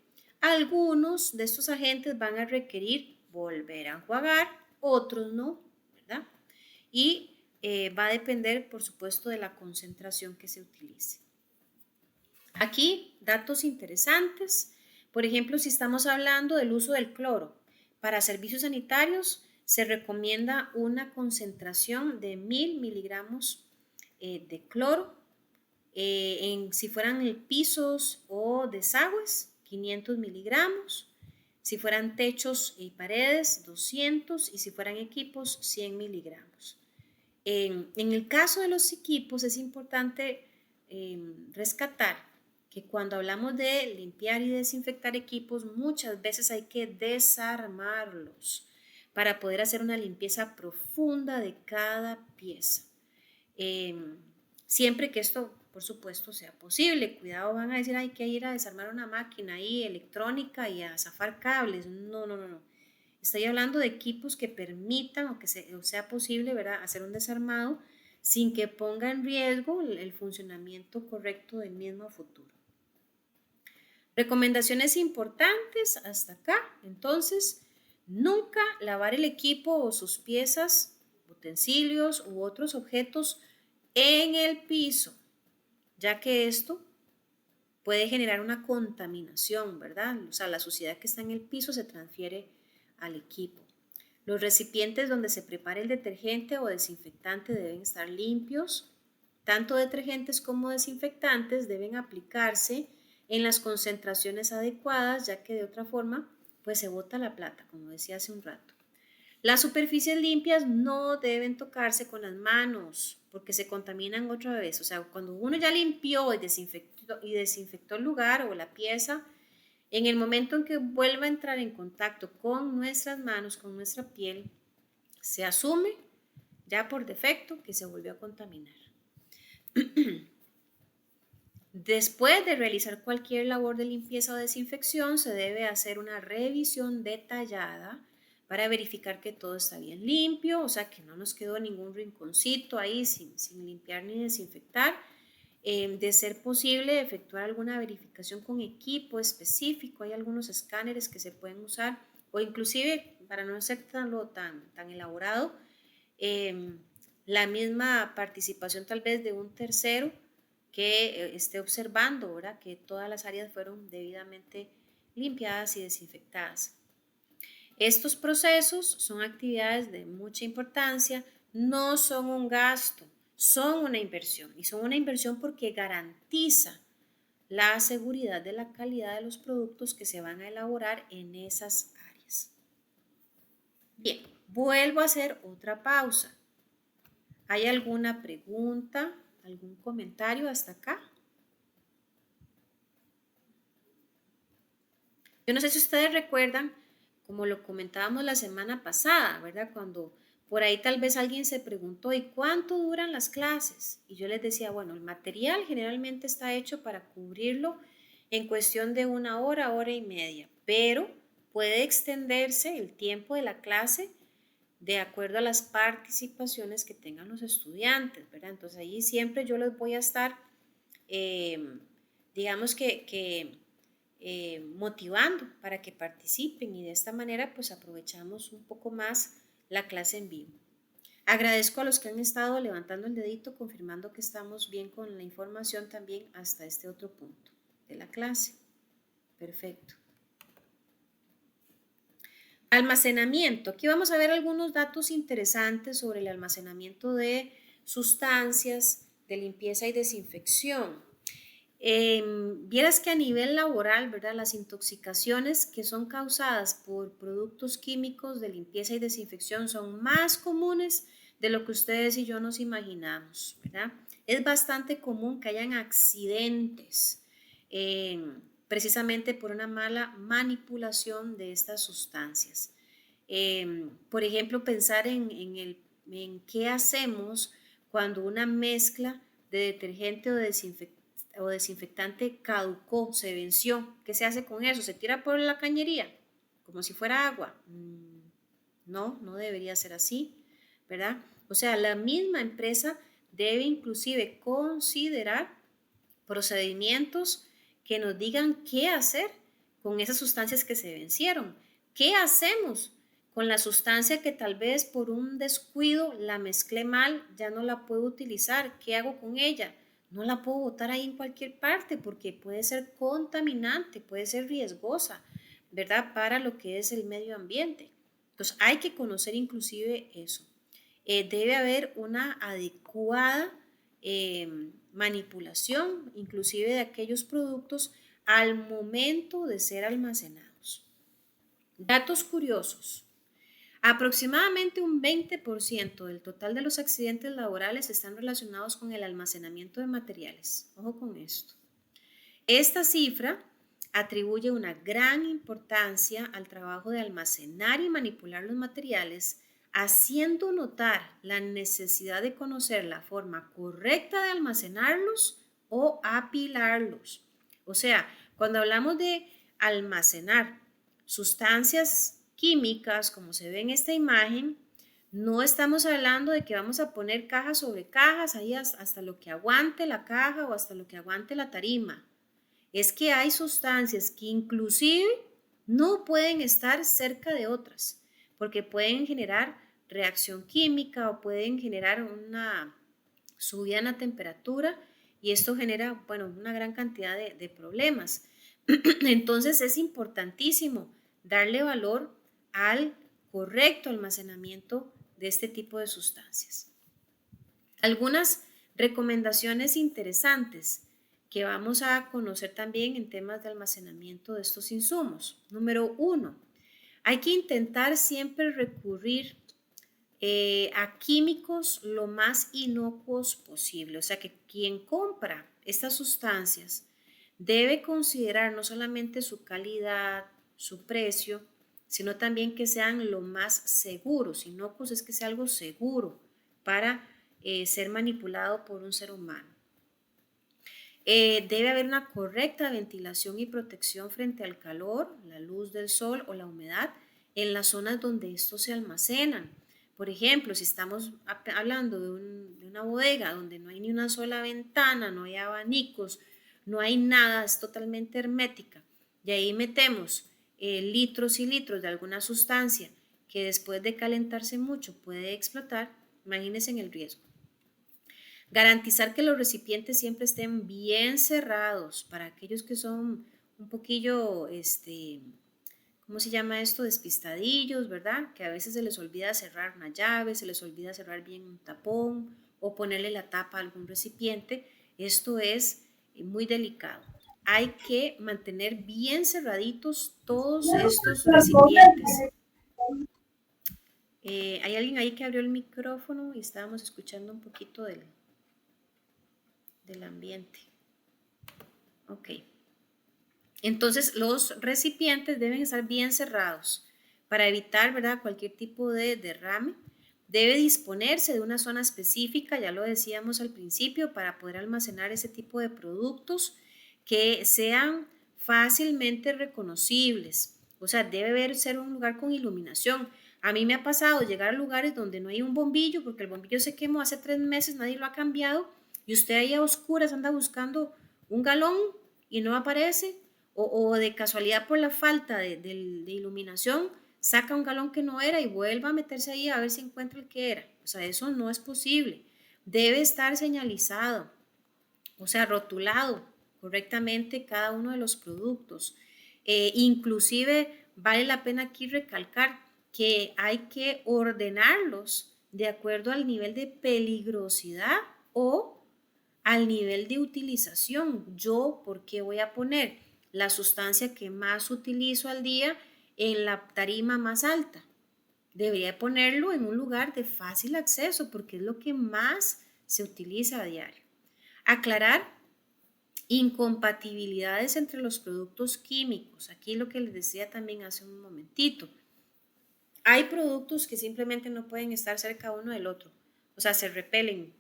Algunos de estos agentes van a requerir volver a enjuagar, otros no, ¿verdad? Y va a depender, por supuesto, de la concentración que se utilice. Aquí, datos interesantes. Por ejemplo, si estamos hablando del uso del cloro, para servicios sanitarios se recomienda una concentración de 1000 miligramos de cloro. Si fueran pisos o desagües, 500 miligramos. Si fueran techos y paredes, 200. Y si fueran equipos, 100 miligramos. En el caso de los equipos es importante rescatar que cuando hablamos de limpiar y desinfectar equipos, muchas veces hay que desarmarlos para poder hacer una limpieza profunda de cada pieza. Siempre que esto, por supuesto, sea posible. Cuidado, van a decir, hay que ir a desarmar una máquina ahí electrónica y a zafar cables. No, no, no, no. Estoy hablando de equipos que permitan o que sea posible, ¿verdad?, hacer un desarmado sin que ponga en riesgo el funcionamiento correcto del mismo a futuro. Recomendaciones importantes hasta acá. Entonces, nunca lavar el equipo o sus piezas, utensilios u otros objetos en el piso, ya que esto puede generar una contaminación, ¿verdad? O sea, la suciedad que está en el piso se transfiere al equipo. Los recipientes donde se prepara el detergente o desinfectante deben estar limpios. Tanto detergentes como desinfectantes deben aplicarse en las concentraciones adecuadas, ya que de otra forma pues se bota la plata, como decía hace un rato. Las superficies limpias no deben tocarse con las manos porque se contaminan otra vez. O sea, cuando uno ya limpió y desinfectó el lugar o la pieza, en el momento en que vuelva a entrar en contacto con nuestras manos, con nuestra piel, se asume ya por defecto que se volvió a contaminar. Después de realizar cualquier labor de limpieza o desinfección, se debe hacer una revisión detallada para verificar que todo está bien limpio, o sea, que no nos quedó ningún rinconcito ahí sin limpiar ni desinfectar. De ser posible, efectuar alguna verificación con equipo específico. Hay algunos escáneres que se pueden usar o inclusive, para no ser tan elaborado, la misma participación tal vez de un tercero que esté observando, ¿verdad?, que todas las áreas fueron debidamente limpiadas y desinfectadas. Estos procesos son actividades de mucha importancia, no son un gasto, son una inversión y son una inversión porque garantiza la seguridad de la calidad de los productos que se van a elaborar en esas áreas. Bien, vuelvo a hacer otra pausa. ¿Hay alguna pregunta, algún comentario hasta acá? Yo no sé si ustedes recuerdan, como lo comentábamos la semana pasada, ¿verdad? Cuando por ahí tal vez alguien se preguntó, ¿y cuánto duran las clases? Y yo les decía, bueno, el material generalmente está hecho para cubrirlo en cuestión de 1 hora, hora y media, pero puede extenderse el tiempo de la clase de acuerdo a las participaciones que tengan los estudiantes, ¿verdad? Entonces ahí siempre yo les voy a estar, digamos motivando para que participen y de esta manera pues aprovechamos un poco más la clase en vivo. Agradezco a los que han estado levantando el dedito, confirmando que estamos bien con la información también hasta este otro punto de la clase. Perfecto. Almacenamiento. Aquí vamos a ver algunos datos interesantes sobre el almacenamiento de sustancias de limpieza y desinfección. Vieras que a nivel laboral, ¿verdad? Las intoxicaciones que son causadas por productos químicos de limpieza y desinfección son más comunes de lo que ustedes y yo nos imaginamos, ¿verdad? Es bastante común que hayan accidentes precisamente por una mala manipulación de estas sustancias. Por ejemplo, pensar en qué hacemos cuando una mezcla de detergente o desinfectante caducó, se venció. ¿Qué se hace con eso? ¿Se tira por la cañería como si fuera agua? No, no debería ser así, ¿verdad? O sea, la misma empresa debe inclusive considerar procedimientos que nos digan qué hacer con esas sustancias que se vencieron. ¿Qué hacemos con la sustancia que tal vez por un descuido la mezclé mal, ya no la puedo utilizar? ¿Qué hago con ella? No la puedo botar ahí en cualquier parte porque puede ser contaminante, puede ser riesgosa, ¿verdad? Para lo que es el medio ambiente. Entonces hay que conocer inclusive eso. Debe haber una adecuada manipulación, inclusive de aquellos productos al momento de ser almacenados. Datos curiosos. Aproximadamente un 20% del total de los accidentes laborales están relacionados con el almacenamiento de materiales. Ojo con esto. Esta cifra atribuye una gran importancia al trabajo de almacenar y manipular los materiales, haciendo notar la necesidad de conocer la forma correcta de almacenarlos o apilarlos. O sea, cuando hablamos de almacenar sustancias químicas, como se ve en esta imagen, no estamos hablando de que vamos a poner cajas sobre cajas, ahí hasta lo que aguante la caja o hasta lo que aguante la tarima. Es que hay sustancias que inclusive no pueden estar cerca de otras, porque pueden generar reacción química o pueden generar una subida en la temperatura y esto genera, bueno, una gran cantidad de problemas. Entonces es importantísimo darle valor al correcto almacenamiento de este tipo de sustancias. Algunas recomendaciones interesantes que vamos a conocer también en temas de almacenamiento de estos insumos. Número 1, hay que intentar siempre recurrir a químicos lo más inocuos posible. O sea que quien compra estas sustancias debe considerar no solamente su calidad, su precio, sino también que sean lo más seguros. Inocuos es que sea algo seguro para ser manipulado por un ser humano. Debe haber una correcta ventilación y protección frente al calor, la luz del sol o la humedad en las zonas donde estos se almacenan. Por ejemplo, si estamos hablando de una bodega donde no hay ni una sola ventana, no hay abanicos, no hay nada, es totalmente hermética, y ahí metemos litros y litros de alguna sustancia que después de calentarse mucho puede explotar, imagínense en el riesgo. Garantizar que los recipientes siempre estén bien cerrados para aquellos que son un poquillo, ¿cómo se llama esto? Despistadillos, ¿verdad? Que a veces se les olvida cerrar una llave, se les olvida cerrar bien un tapón o ponerle la tapa a algún recipiente. Esto es muy delicado. Hay que mantener bien cerraditos todos estos recipientes. Hay alguien ahí que abrió el micrófono y estábamos escuchando un poquito del ambiente. Ok. Entonces los recipientes deben estar bien cerrados para evitar, ¿verdad?, cualquier tipo de derrame. Debe disponerse de una zona específica, ya lo decíamos al principio, para poder almacenar ese tipo de productos que sean fácilmente reconocibles. O sea, debe ser un lugar con iluminación. A mí me ha pasado llegar a lugares donde no hay un bombillo, porque el bombillo se quemó hace 3 meses, nadie lo ha cambiado, y usted ahí a oscuras anda buscando un galón y no aparece, o de casualidad por la falta de iluminación, saca un galón que no era y vuelva a meterse ahí a ver si encuentra el que era. O sea, eso no es posible. Debe estar señalizado, o sea, rotulado correctamente cada uno de los productos. Inclusive vale la pena aquí recalcar que hay que ordenarlos de acuerdo al nivel de peligrosidad o al nivel de utilización. Yo, ¿por qué voy a poner la sustancia que más utilizo al día en la tarima más alta? Debería ponerlo en un lugar de fácil acceso porque es lo que más se utiliza a diario. Aclarar incompatibilidades entre los productos químicos. Aquí lo que les decía también hace un momentito. Hay productos que simplemente no pueden estar cerca uno del otro, o sea, se repelen,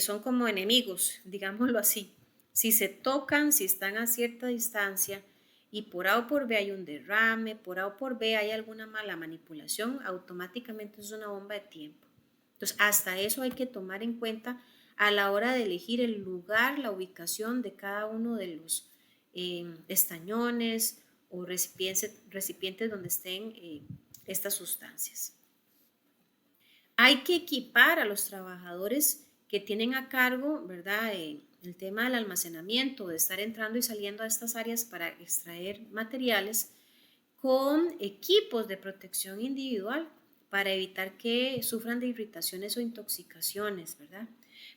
son como enemigos, digámoslo así. Si se tocan, si están a cierta distancia y por A o por B hay un derrame, por A o por B hay alguna mala manipulación, automáticamente es una bomba de tiempo. Entonces, hasta eso hay que tomar en cuenta a la hora de elegir el lugar, la ubicación de cada uno de los estañones o recipientes donde estén estas sustancias. Hay que equipar a los trabajadores que tienen a cargo, ¿verdad?, el tema del almacenamiento, de estar entrando y saliendo a estas áreas para extraer materiales, con equipos de protección individual para evitar que sufran de irritaciones o intoxicaciones, ¿verdad?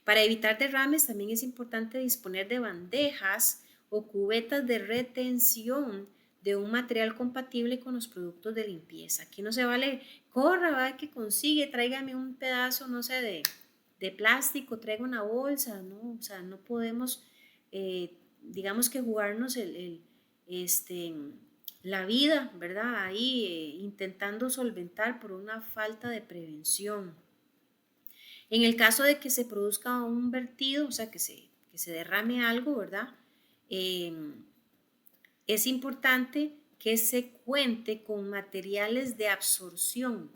Para evitar derrames también es importante disponer de bandejas o cubetas de retención de un material compatible con los productos de limpieza. Aquí no se vale, corra, va que consigue, tráigame un pedazo, no sé, de plástico, traiga una bolsa, ¿no? O sea, no podemos, digamos que jugarnos la vida, ¿verdad? Ahí intentando solventar por una falta de prevención. En el caso de que se produzca un vertido, o sea, que se derrame algo, ¿verdad? Es importante que se cuente con materiales de absorción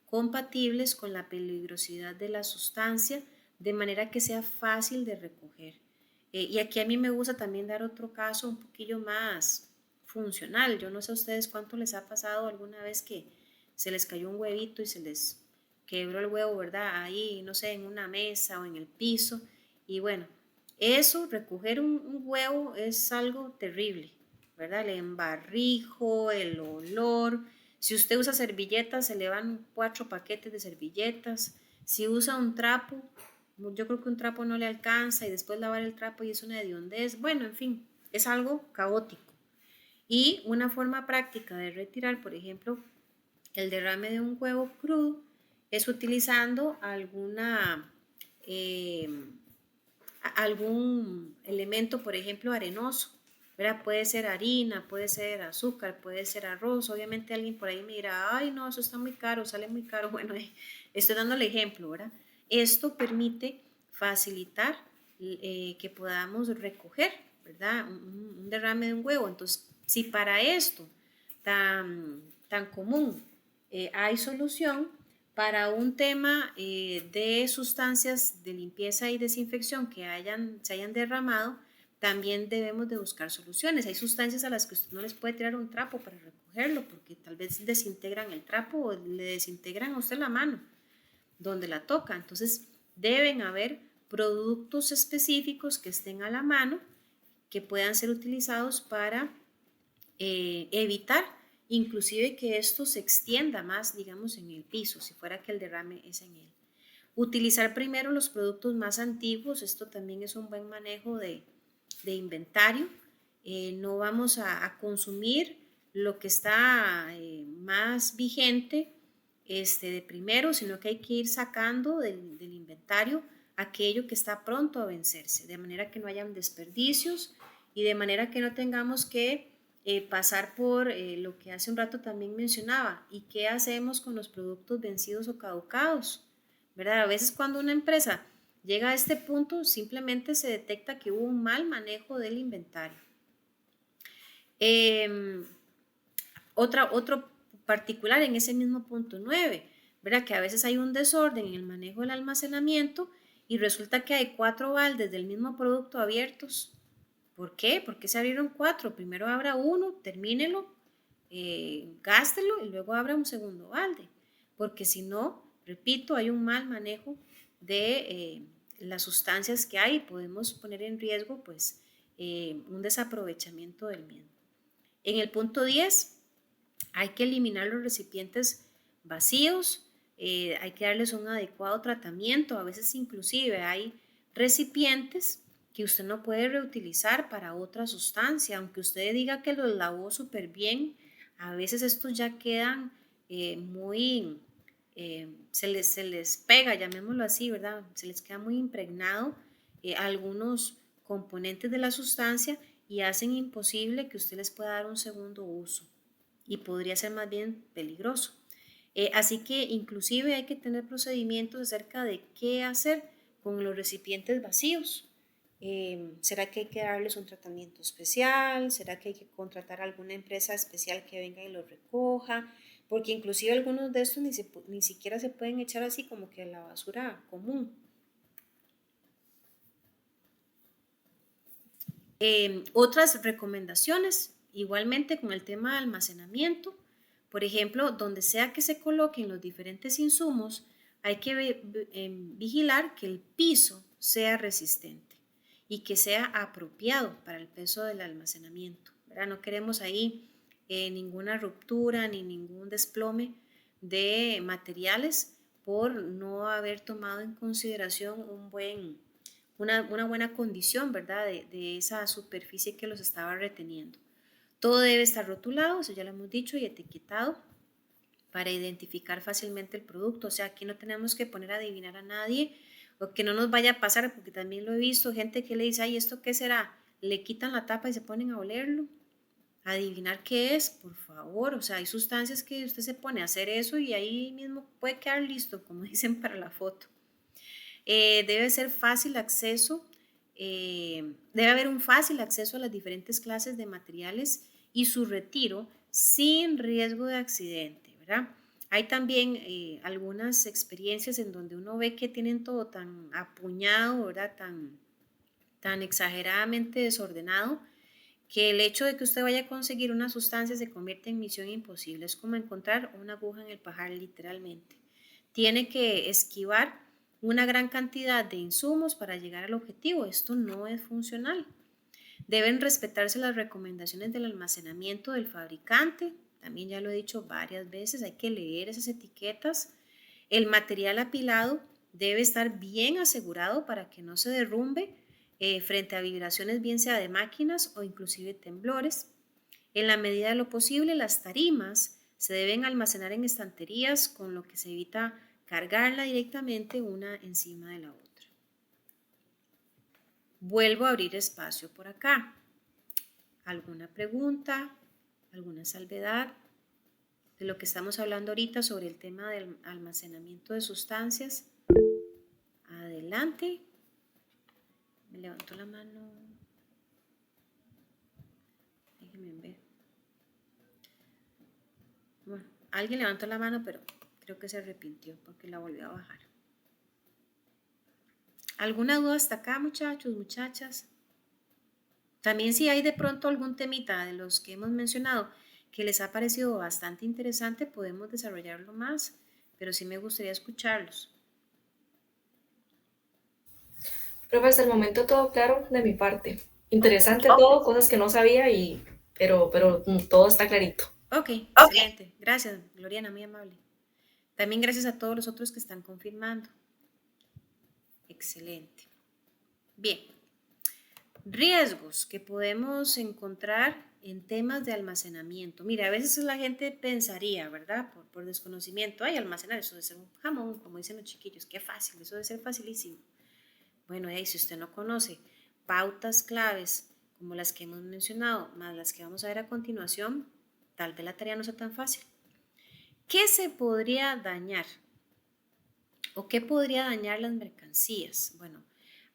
compatibles con la peligrosidad de la sustancia, de manera que sea fácil de recoger. Y aquí a mí me gusta también dar otro caso un poquillo más funcional. Yo no sé a ustedes cuánto les ha pasado alguna vez que se les cayó un huevito y se les quebró el huevo, ¿verdad? Ahí, no sé, en una mesa o en el piso. Y bueno, eso, recoger un huevo es algo terrible, ¿verdad? El embarrijo, el olor. Si usted usa servilletas, se le van 4 paquetes de servilletas. Si usa un trapo, yo creo que un trapo no le alcanza y después lavar el trapo y es una hediondez. Bueno, en fin, es algo caótico. Y una forma práctica de retirar, por ejemplo, el derrame de un huevo crudo es utilizando eh, algún elemento, por ejemplo, arenoso, ¿verdad? Puede ser harina, puede ser azúcar, puede ser arroz. Obviamente alguien por ahí me dirá, ay, no, eso está muy caro, sale muy caro. Bueno, estoy dando el ejemplo, ¿verdad? Esto permite facilitar que podamos recoger, ¿verdad? Un derrame de un huevo. Entonces, si para esto tan común hay solución, para un tema de sustancias de limpieza y desinfección que se hayan derramado, también debemos de buscar soluciones. Hay sustancias a las que usted no les puede tirar un trapo para recogerlo porque tal vez desintegran el trapo o le desintegran a usted la mano donde la toca. Entonces deben haber productos específicos que estén a la mano que puedan ser utilizados para evitar inclusive que esto se extienda más, digamos, en el piso, si fuera que el derrame es en él. Utilizar primero los productos más antiguos, esto también es un buen manejo de inventario. No vamos a consumir lo que está más vigente de primero, sino que hay que ir sacando del inventario aquello que está pronto a vencerse, de manera que no hayan desperdicios y de manera que no tengamos que pasar por lo que hace un rato también mencionaba, y qué hacemos con los productos vencidos o caducados, ¿verdad? A veces cuando una empresa llega a este punto, simplemente se detecta que hubo un mal manejo del inventario. Otro particular en ese mismo punto 9, ¿verdad? Que a veces hay un desorden en el manejo del almacenamiento y resulta que hay 4 baldes del mismo producto abiertos. ¿Por qué? Porque se abrieron 4. Primero abra uno, termínelo, gástelo y luego abra un segundo balde. Porque si no, repito, hay un mal manejo de las sustancias que hay y podemos poner en riesgo pues un desaprovechamiento del mismo. En el punto 10, hay que eliminar los recipientes vacíos, hay que darles un adecuado tratamiento. A veces inclusive hay recipientes que usted no puede reutilizar para otra sustancia, aunque usted diga que los lavó súper bien, a veces estos ya quedan muy, se les pega, llamémoslo así, ¿verdad? Se les queda muy impregnado algunos componentes de la sustancia y hacen imposible que usted les pueda dar un segundo uso y podría ser más bien peligroso. Así que inclusive hay que tener procedimientos acerca de qué hacer con los recipientes vacíos. ¿Será que hay que darles un tratamiento especial? ¿Será que hay que contratar a alguna empresa especial que venga y los recoja? Porque inclusive algunos de estos ni siquiera se pueden echar así como que a la basura común. Otras recomendaciones, igualmente con el tema de almacenamiento, por ejemplo, donde sea que se coloquen los diferentes insumos, hay que vigilar que el piso sea resistente y que sea apropiado para el peso del almacenamiento, ¿verdad? No queremos ahí ninguna ruptura ni ningún desplome de materiales por no haber tomado en consideración una buena condición, ¿verdad? De esa superficie que los estaba reteniendo. Todo debe estar rotulado, eso ya lo hemos dicho, y etiquetado para identificar fácilmente el producto. O sea, aquí no tenemos que poner a adivinar a nadie o que no nos vaya a pasar, porque también lo he visto, gente que le dice, ay, ¿esto qué será? Le quitan la tapa y se ponen a olerlo. Adivinar qué es, por favor. O sea, hay sustancias que usted se pone a hacer eso y ahí mismo puede quedar listo, como dicen para la foto. Debe ser fácil acceso, debe haber un fácil acceso a las diferentes clases de materiales y su retiro sin riesgo de accidente, ¿verdad? Hay también algunas experiencias en donde uno ve que tienen todo tan apuñado, ¿verdad? Tan exageradamente desordenado, que el hecho de que usted vaya a conseguir una sustancia se convierte en misión imposible. Es como encontrar una aguja en el pajar, literalmente. Tiene que esquivar una gran cantidad de insumos para llegar al objetivo. Esto no es funcional. Deben respetarse las recomendaciones del almacenamiento del fabricante. También ya lo he dicho varias veces, hay que leer esas etiquetas. El material apilado debe estar bien asegurado para que no se derrumbe frente a vibraciones, bien sea de máquinas o inclusive temblores. En la medida de lo posible, las tarimas se deben almacenar en estanterías, con lo que se evita cargarla directamente una encima de la otra. Vuelvo a abrir espacio por acá. ¿Alguna pregunta? ¿Alguna salvedad de lo que estamos hablando ahorita sobre el tema del almacenamiento de sustancias? Adelante. Me levanto la mano. Déjenme ver. Bueno, alguien levantó la mano, pero creo que se arrepintió porque la volvió a bajar. ¿Alguna duda hasta acá, muchachos, muchachas? También si hay de pronto algún temita de los que hemos mencionado que les ha parecido bastante interesante, podemos desarrollarlo más, pero sí me gustaría escucharlos. Profe, hasta el momento todo claro de mi parte. Interesante todo, cosas que no sabía pero todo está clarito. Ok, excelente. Gracias, Gloriana, muy amable. También gracias a todos los otros que están confirmando. excelente. Bien, riesgos que podemos encontrar en temas de almacenamiento. Mira, a veces la gente pensaría, ¿verdad? Por desconocimiento, ay, almacenar, eso de ser un jamón, como dicen los chiquillos, qué fácil, eso debe ser facilísimo. Bueno, si usted no conoce pautas claves como las que hemos mencionado, más las que vamos a ver a continuación, tal vez la tarea no sea tan fácil. ¿Qué se podría dañar? ¿O qué podría dañar las mercancías? Bueno,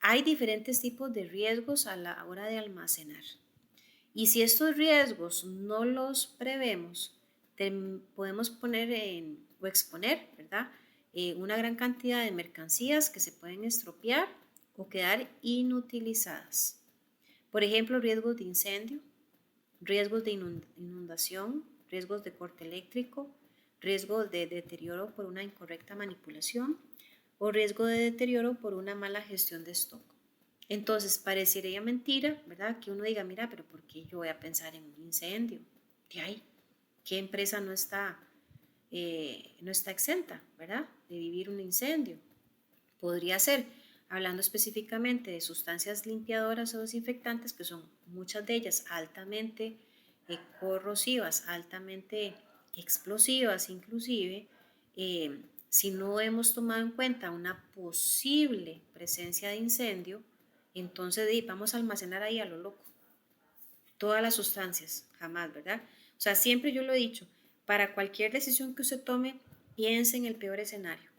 hay diferentes tipos de riesgos a la hora de almacenar. Y si estos riesgos no los prevemos, podemos poner o exponer, ¿verdad? Una gran cantidad de mercancías que se pueden estropear o quedar inutilizadas. Por ejemplo, riesgos de incendio, riesgos de inundación, riesgos de corte eléctrico, riesgos de deterioro por una incorrecta manipulación o riesgo de deterioro por una mala gestión de stock. Entonces, parecería mentira, ¿verdad? Que uno diga, mira, pero ¿por qué yo voy a pensar en un incendio? De ahí, ¿qué empresa no está exenta, ¿verdad? De vivir un incendio? Podría ser, hablando específicamente de sustancias limpiadoras o desinfectantes, que son muchas de ellas altamente corrosivas, altamente explosivas inclusive, si no hemos tomado en cuenta una posible presencia de incendio, entonces vamos a almacenar ahí a lo loco todas las sustancias, jamás, ¿verdad? O sea, siempre yo lo he dicho, para cualquier decisión que usted tome, piense en el peor escenario.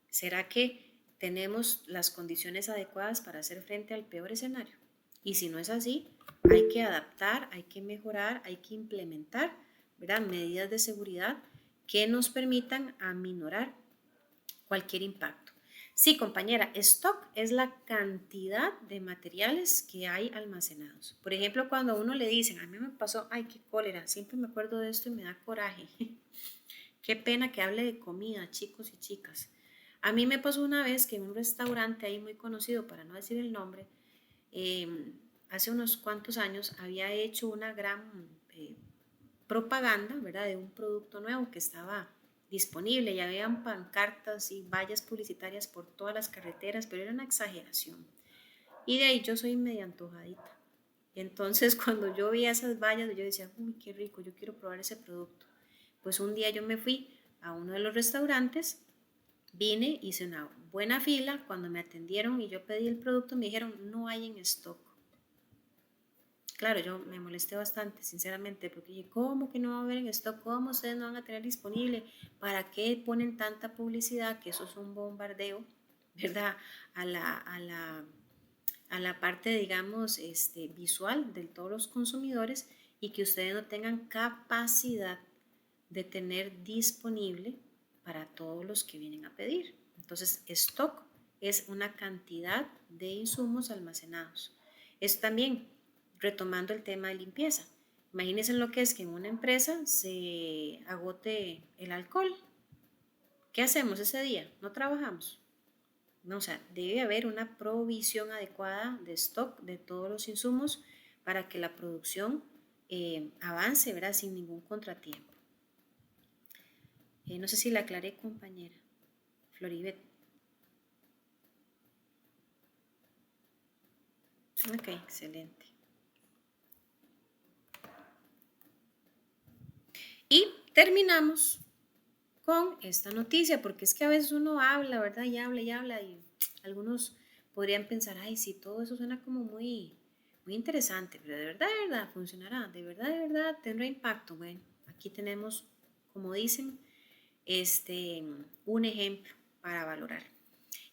¿Será que tenemos las condiciones adecuadas para hacer frente al peor escenario? Y si no es así, hay que adaptar, hay que mejorar, hay que implementar, ¿verdad?, medidas de seguridad que nos permitan aminorar cualquier impacto. Sí, compañera, stock es la cantidad de materiales que hay almacenados. Por ejemplo, cuando a uno le dicen, a mí me pasó, ay, qué cólera, siempre me acuerdo de esto y me da coraje. Qué pena que hable de comida, chicos y chicas. A mí me pasó una vez que en un restaurante ahí muy conocido, para no decir el nombre, hace unos cuantos años había hecho una gran propaganda, ¿verdad?, de un producto nuevo que estaba disponible y habían pancartas y vallas publicitarias por todas las carreteras, pero era una exageración. Y de ahí yo soy media antojadita. Entonces cuando yo vi esas vallas, yo decía, uy, qué rico, yo quiero probar ese producto. Pues un día yo me fui a uno de los restaurantes, vine, hice una buena fila, cuando me atendieron y yo pedí el producto me dijeron, no hay en stock. Claro, yo me molesté bastante, sinceramente, porque dije, ¿cómo que no va a haber en stock? ¿Cómo ustedes no van a tener disponible? ¿Para qué ponen tanta publicidad? Que eso es un bombardeo, ¿verdad? A la parte, digamos, visual de todos los consumidores y que ustedes no tengan capacidad de tener disponible para todos los que vienen a pedir. Entonces, stock es una cantidad de insumos almacenados. Es también retomando el tema de limpieza. Imagínense lo que es que en una empresa se agote el alcohol. ¿Qué hacemos ese día? No trabajamos. No, o sea, debe haber una provisión adecuada de stock de todos los insumos para que la producción avance, ¿verdad?, sin ningún contratiempo. No sé si la aclaré, compañera Floribet. Ok, excelente. Y terminamos con esta noticia, porque es que a veces uno habla, ¿verdad? Y habla y habla y algunos podrían pensar, ay, sí, todo eso suena como muy interesante, pero de verdad funcionará, de verdad tendrá impacto. Bueno, aquí tenemos, como dicen, un ejemplo para valorar.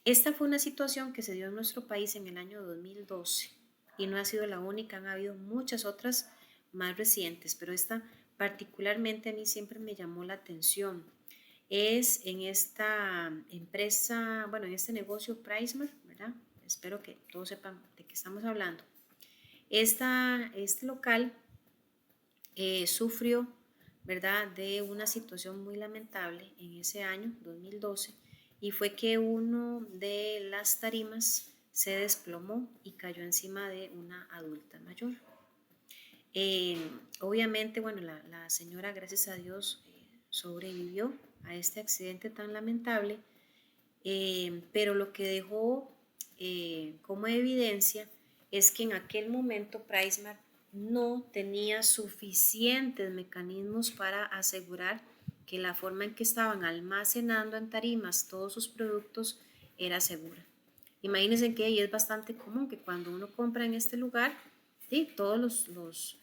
Esta fue una situación que se dio en nuestro país en el año 2012 y no ha sido la única, han habido muchas otras más recientes, pero esta particularmente a mí siempre me llamó la atención. Es en esta empresa, bueno, en este negocio Pricemar, ¿verdad? Espero que todos sepan de qué estamos hablando. Este local sufrió, ¿verdad?, de una situación muy lamentable en ese año 2012 y fue que uno de las tarimas se desplomó y cayó encima de una adulta mayor. Obviamente, bueno, la señora, gracias a Dios, sobrevivió a este accidente tan lamentable, pero lo que dejó como evidencia es que en aquel momento PriceSmart no tenía suficientes mecanismos para asegurar que la forma en que estaban almacenando en tarimas todos sus productos era segura. Imagínense que ahí es bastante común que cuando uno compra en este lugar, ¿sí? Todos los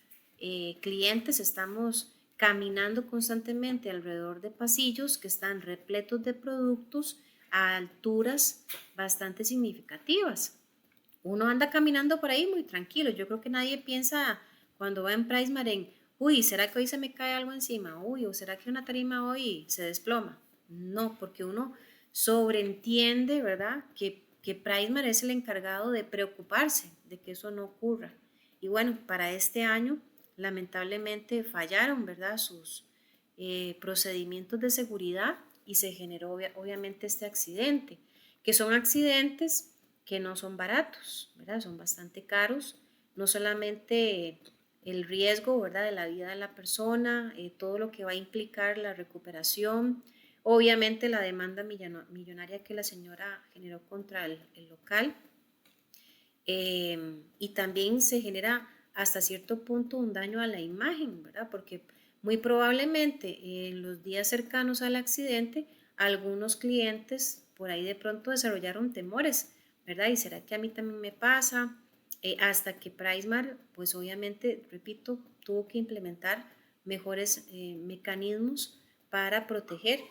clientes estamos caminando constantemente alrededor de pasillos que están repletos de productos a alturas bastante significativas. Uno anda caminando por ahí muy tranquilo. Yo creo que nadie piensa cuando va en PriceMart en, uy, ¿será que hoy se me cae algo encima? Uy, ¿o será que una tarima hoy se desploma? No, porque uno sobreentiende, ¿verdad? Que PriceMart es el encargado de preocuparse de que eso no ocurra. Y bueno, para este año, lamentablemente fallaron, ¿verdad? Sus procedimientos de seguridad y se generó obviamente este accidente, que son accidentes que no son baratos, ¿verdad? Son bastante caros, no solamente el riesgo, ¿verdad? De la vida de la persona, todo lo que va a implicar la recuperación, obviamente la demanda millonaria que la señora generó contra el local, y también se genera hasta cierto punto un daño a la imagen, ¿verdad? Porque muy probablemente en los días cercanos al accidente, algunos clientes por ahí de pronto desarrollaron temores, ¿verdad? ¿Y será que a mí también me pasa? Hasta que PriceMart, pues obviamente, repito, tuvo que implementar mejores mecanismos para proteger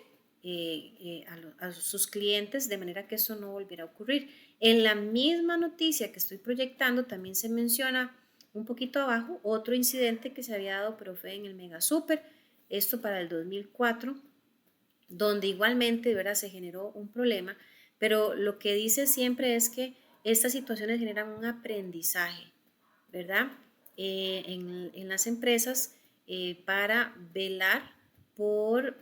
a sus clientes de manera que eso no volviera a ocurrir. En la misma noticia que estoy proyectando también se menciona un poquito abajo otro incidente que se había dado, pero fue en el Mega Super, esto para el 2004, donde igualmente, ¿verdad?, se generó un problema, pero lo que dice siempre es que estas situaciones generan un aprendizaje, ¿verdad?, en las empresas para velar por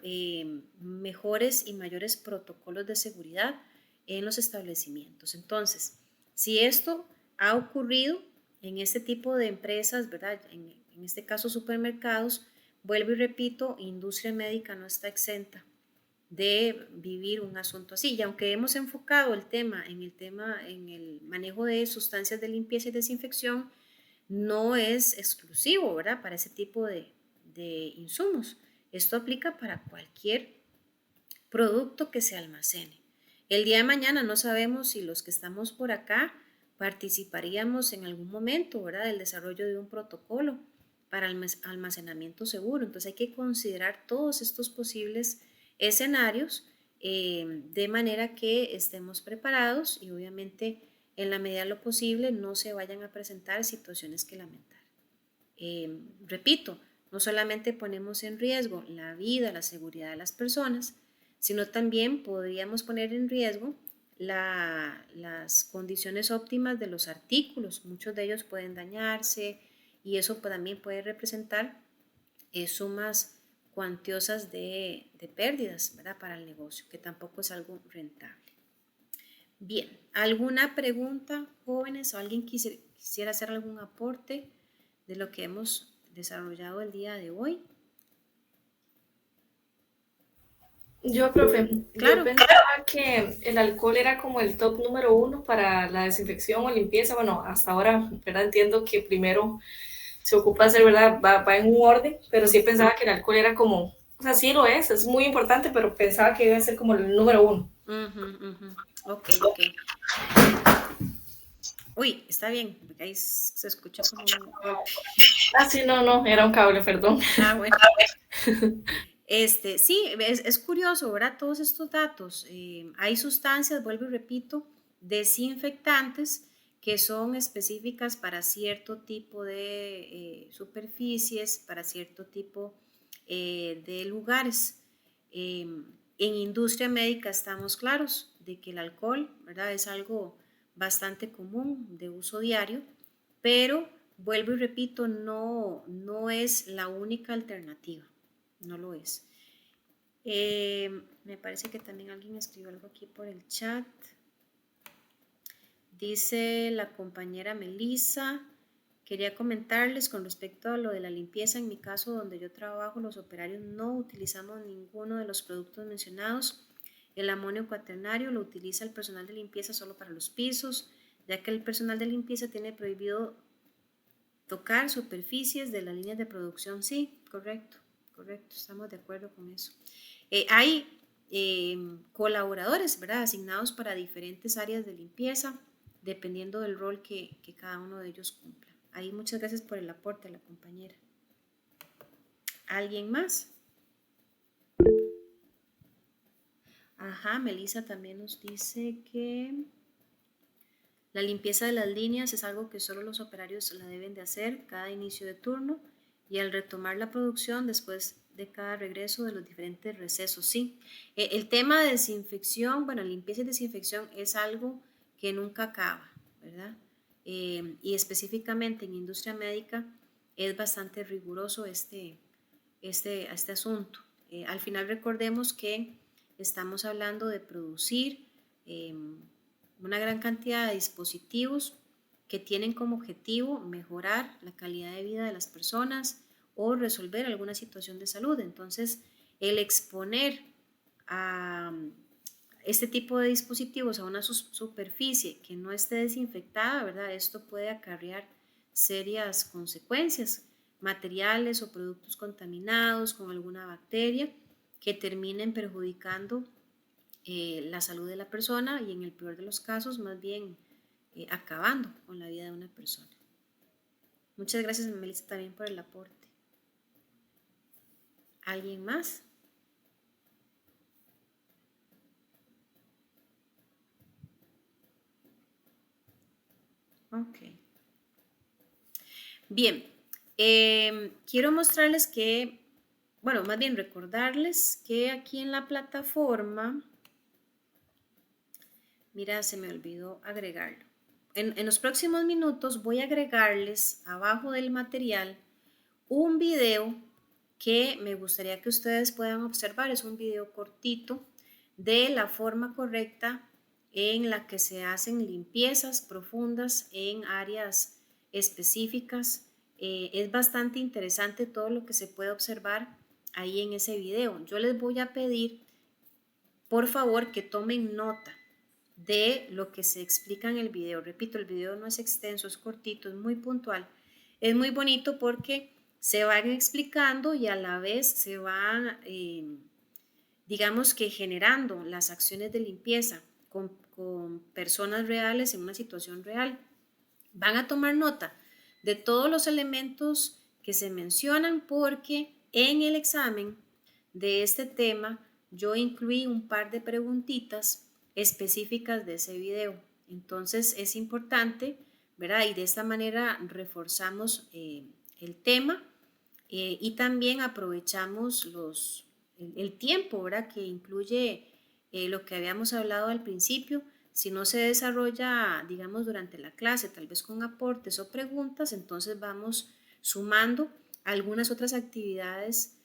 mejores y mayores protocolos de seguridad en los establecimientos. Entonces, si esto ha ocurrido en este tipo de empresas, ¿verdad? En este caso supermercados, vuelvo y repito, industria médica no está exenta de vivir un asunto así. Y aunque hemos enfocado en el manejo de sustancias de limpieza y desinfección, no es exclusivo, ¿verdad? Para ese tipo de insumos. Esto aplica para cualquier producto que se almacene. El día de mañana no sabemos si los que estamos por acá participaríamos en algún momento, ¿verdad?, del desarrollo de un protocolo para almacenamiento seguro. Entonces hay que considerar todos estos posibles escenarios de manera que estemos preparados y obviamente en la medida de lo posible no se vayan a presentar situaciones que lamentar. Repito, no solamente ponemos en riesgo la vida, la seguridad de las personas, sino también podríamos poner en riesgo las condiciones óptimas de los artículos. Muchos de ellos pueden dañarse y eso también puede representar sumas cuantiosas de pérdidas, ¿verdad?, para el negocio, que tampoco es algo rentable. Bien, ¿alguna pregunta, jóvenes? ¿O alguien quisiera hacer algún aporte de lo que hemos desarrollado el día de hoy? Profe, yo Claro. pensaba que el alcohol era como el top número uno para la desinfección o limpieza. Bueno, hasta ahora, ¿verdad? Entiendo que primero se ocupa hacer, ¿verdad? Va en un orden, pero sí pensaba que el alcohol era como, o sea, sí lo es muy importante, pero pensaba que iba a ser como el número uno. Ok, ok. Uy, está bien, porque ahí se escucha como un golpe. Ah, sí, no, era un cable, perdón. Bueno. Sí, es curioso, ¿verdad? Todos estos datos. Hay sustancias, vuelvo y repito, desinfectantes que son específicas para cierto tipo de superficies, para cierto tipo de lugares. En industria médica estamos claros de que el alcohol, ¿verdad?, es algo bastante común de uso diario, pero vuelvo y repito, no es la única alternativa, no lo es. Me parece que también alguien escribió algo aquí por el chat. Dice la compañera Melissa, quería comentarles con respecto a lo de la limpieza. En mi caso, donde yo trabajo, los operarios no utilizamos ninguno de los productos mencionados. El amonio cuaternario lo utiliza el personal de limpieza solo para los pisos, ya que el personal de limpieza tiene prohibido tocar superficies de las líneas de producción. Sí, correcto, estamos de acuerdo con eso. Hay colaboradores, ¿verdad?, asignados para diferentes áreas de limpieza, dependiendo del rol que cada uno de ellos cumpla. Ahí muchas gracias por el aporte a la compañera. ¿Alguien más? Ajá, Melissa también nos dice que la limpieza de las líneas es algo que solo los operarios la deben de hacer cada inicio de turno y al retomar la producción después de cada regreso de los diferentes recesos. Sí, el tema de desinfección, bueno, limpieza y desinfección es algo que nunca acaba, ¿verdad? Y específicamente en industria médica es bastante riguroso este asunto. Al final recordemos que estamos hablando de producir una gran cantidad de dispositivos que tienen como objetivo mejorar la calidad de vida de las personas o resolver alguna situación de salud. Entonces, el exponer a este tipo de dispositivos a una superficie que no esté desinfectada, ¿verdad? Esto puede acarrear serias consecuencias, materiales o productos contaminados con alguna bacteria que terminen perjudicando la salud de la persona y en el peor de los casos más bien acabando con la vida de una persona. Muchas gracias, Melissa, también por el aporte. ¿Alguien más? Ok. Bien, quiero mostrarles que, bueno, más bien recordarles que aquí en la plataforma, mira, se me olvidó agregarlo. En los próximos minutos voy a agregarles abajo del material un video que me gustaría que ustedes puedan observar. Es un video cortito de la forma correcta en la que se hacen limpiezas profundas en áreas específicas. Es bastante interesante todo lo que se puede observar ahí en ese video. Yo les voy a pedir, por favor, que tomen nota de lo que se explica en el video. Repito, el video no es extenso, es cortito, es muy puntual. Es muy bonito porque se van explicando y a la vez se van, digamos que generando las acciones de limpieza con personas reales en una situación real. Van a tomar nota de todos los elementos que se mencionan porque en el examen de este tema yo incluí un par de preguntitas específicas de ese video. Entonces es importante, ¿verdad? Y de esta manera reforzamos el tema y también aprovechamos el tiempo, ¿verdad? Que incluye lo que habíamos hablado al principio. Si no se desarrolla, digamos, durante la clase, tal vez con aportes o preguntas, entonces vamos sumando algunas otras actividades,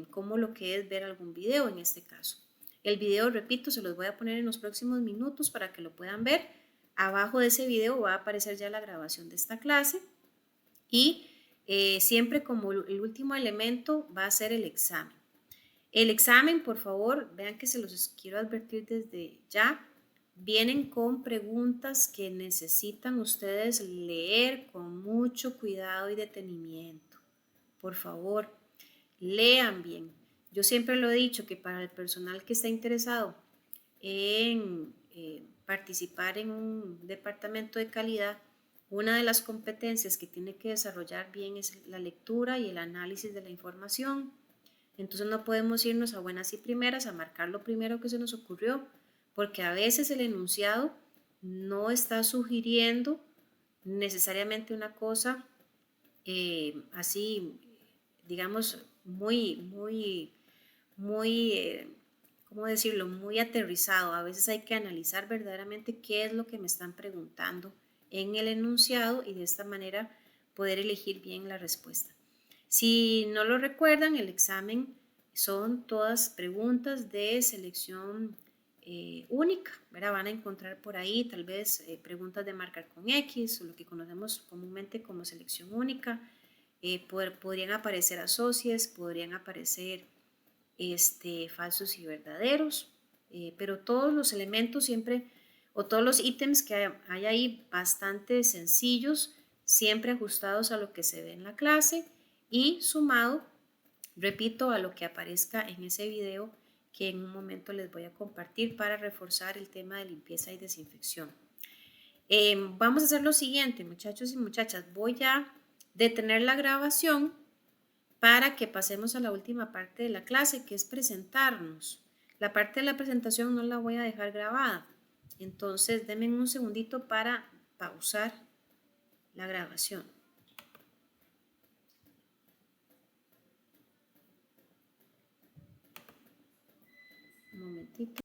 como lo que es ver algún video en este caso. El video, repito, se los voy a poner en los próximos minutos para que lo puedan ver. Abajo de ese video va a aparecer ya la grabación de esta clase y siempre como el último elemento va a ser el examen. El examen, por favor, vean que se los quiero advertir desde ya. Vienen con preguntas que necesitan ustedes leer con mucho cuidado y detenimiento. Por favor, lean bien. Yo siempre lo he dicho que para el personal que está interesado en participar en un departamento de calidad, una de las competencias que tiene que desarrollar bien es la lectura y el análisis de la información. Entonces no podemos irnos a buenas y primeras a marcar lo primero que se nos ocurrió, porque a veces el enunciado no está sugiriendo necesariamente una cosa así, digamos, ¿cómo decirlo? Muy aterrizado. A veces hay que analizar verdaderamente qué es lo que me están preguntando en el enunciado y de esta manera poder elegir bien la respuesta. Si no lo recuerdan, el examen son todas preguntas de selección única, ¿verdad? Van a encontrar por ahí tal vez preguntas de marcar con X o lo que conocemos comúnmente como selección única. Podrían aparecer asociados, podrían aparecer falsos y verdaderos. pero todos los elementos siempre, o todos los ítems que hay ahí, bastante sencillos, siempre ajustados a lo que se ve en la clase y sumado, repito, a lo que aparezca en ese video que en un momento les voy a compartir para reforzar el tema de limpieza y desinfección. Vamos a hacer lo siguiente, muchachos y muchachas. Voy a detener la grabación para que pasemos a la última parte de la clase, que es presentarnos. La parte de la presentación no la voy a dejar grabada. Entonces, denme un segundito para pausar la grabación. Un momentito.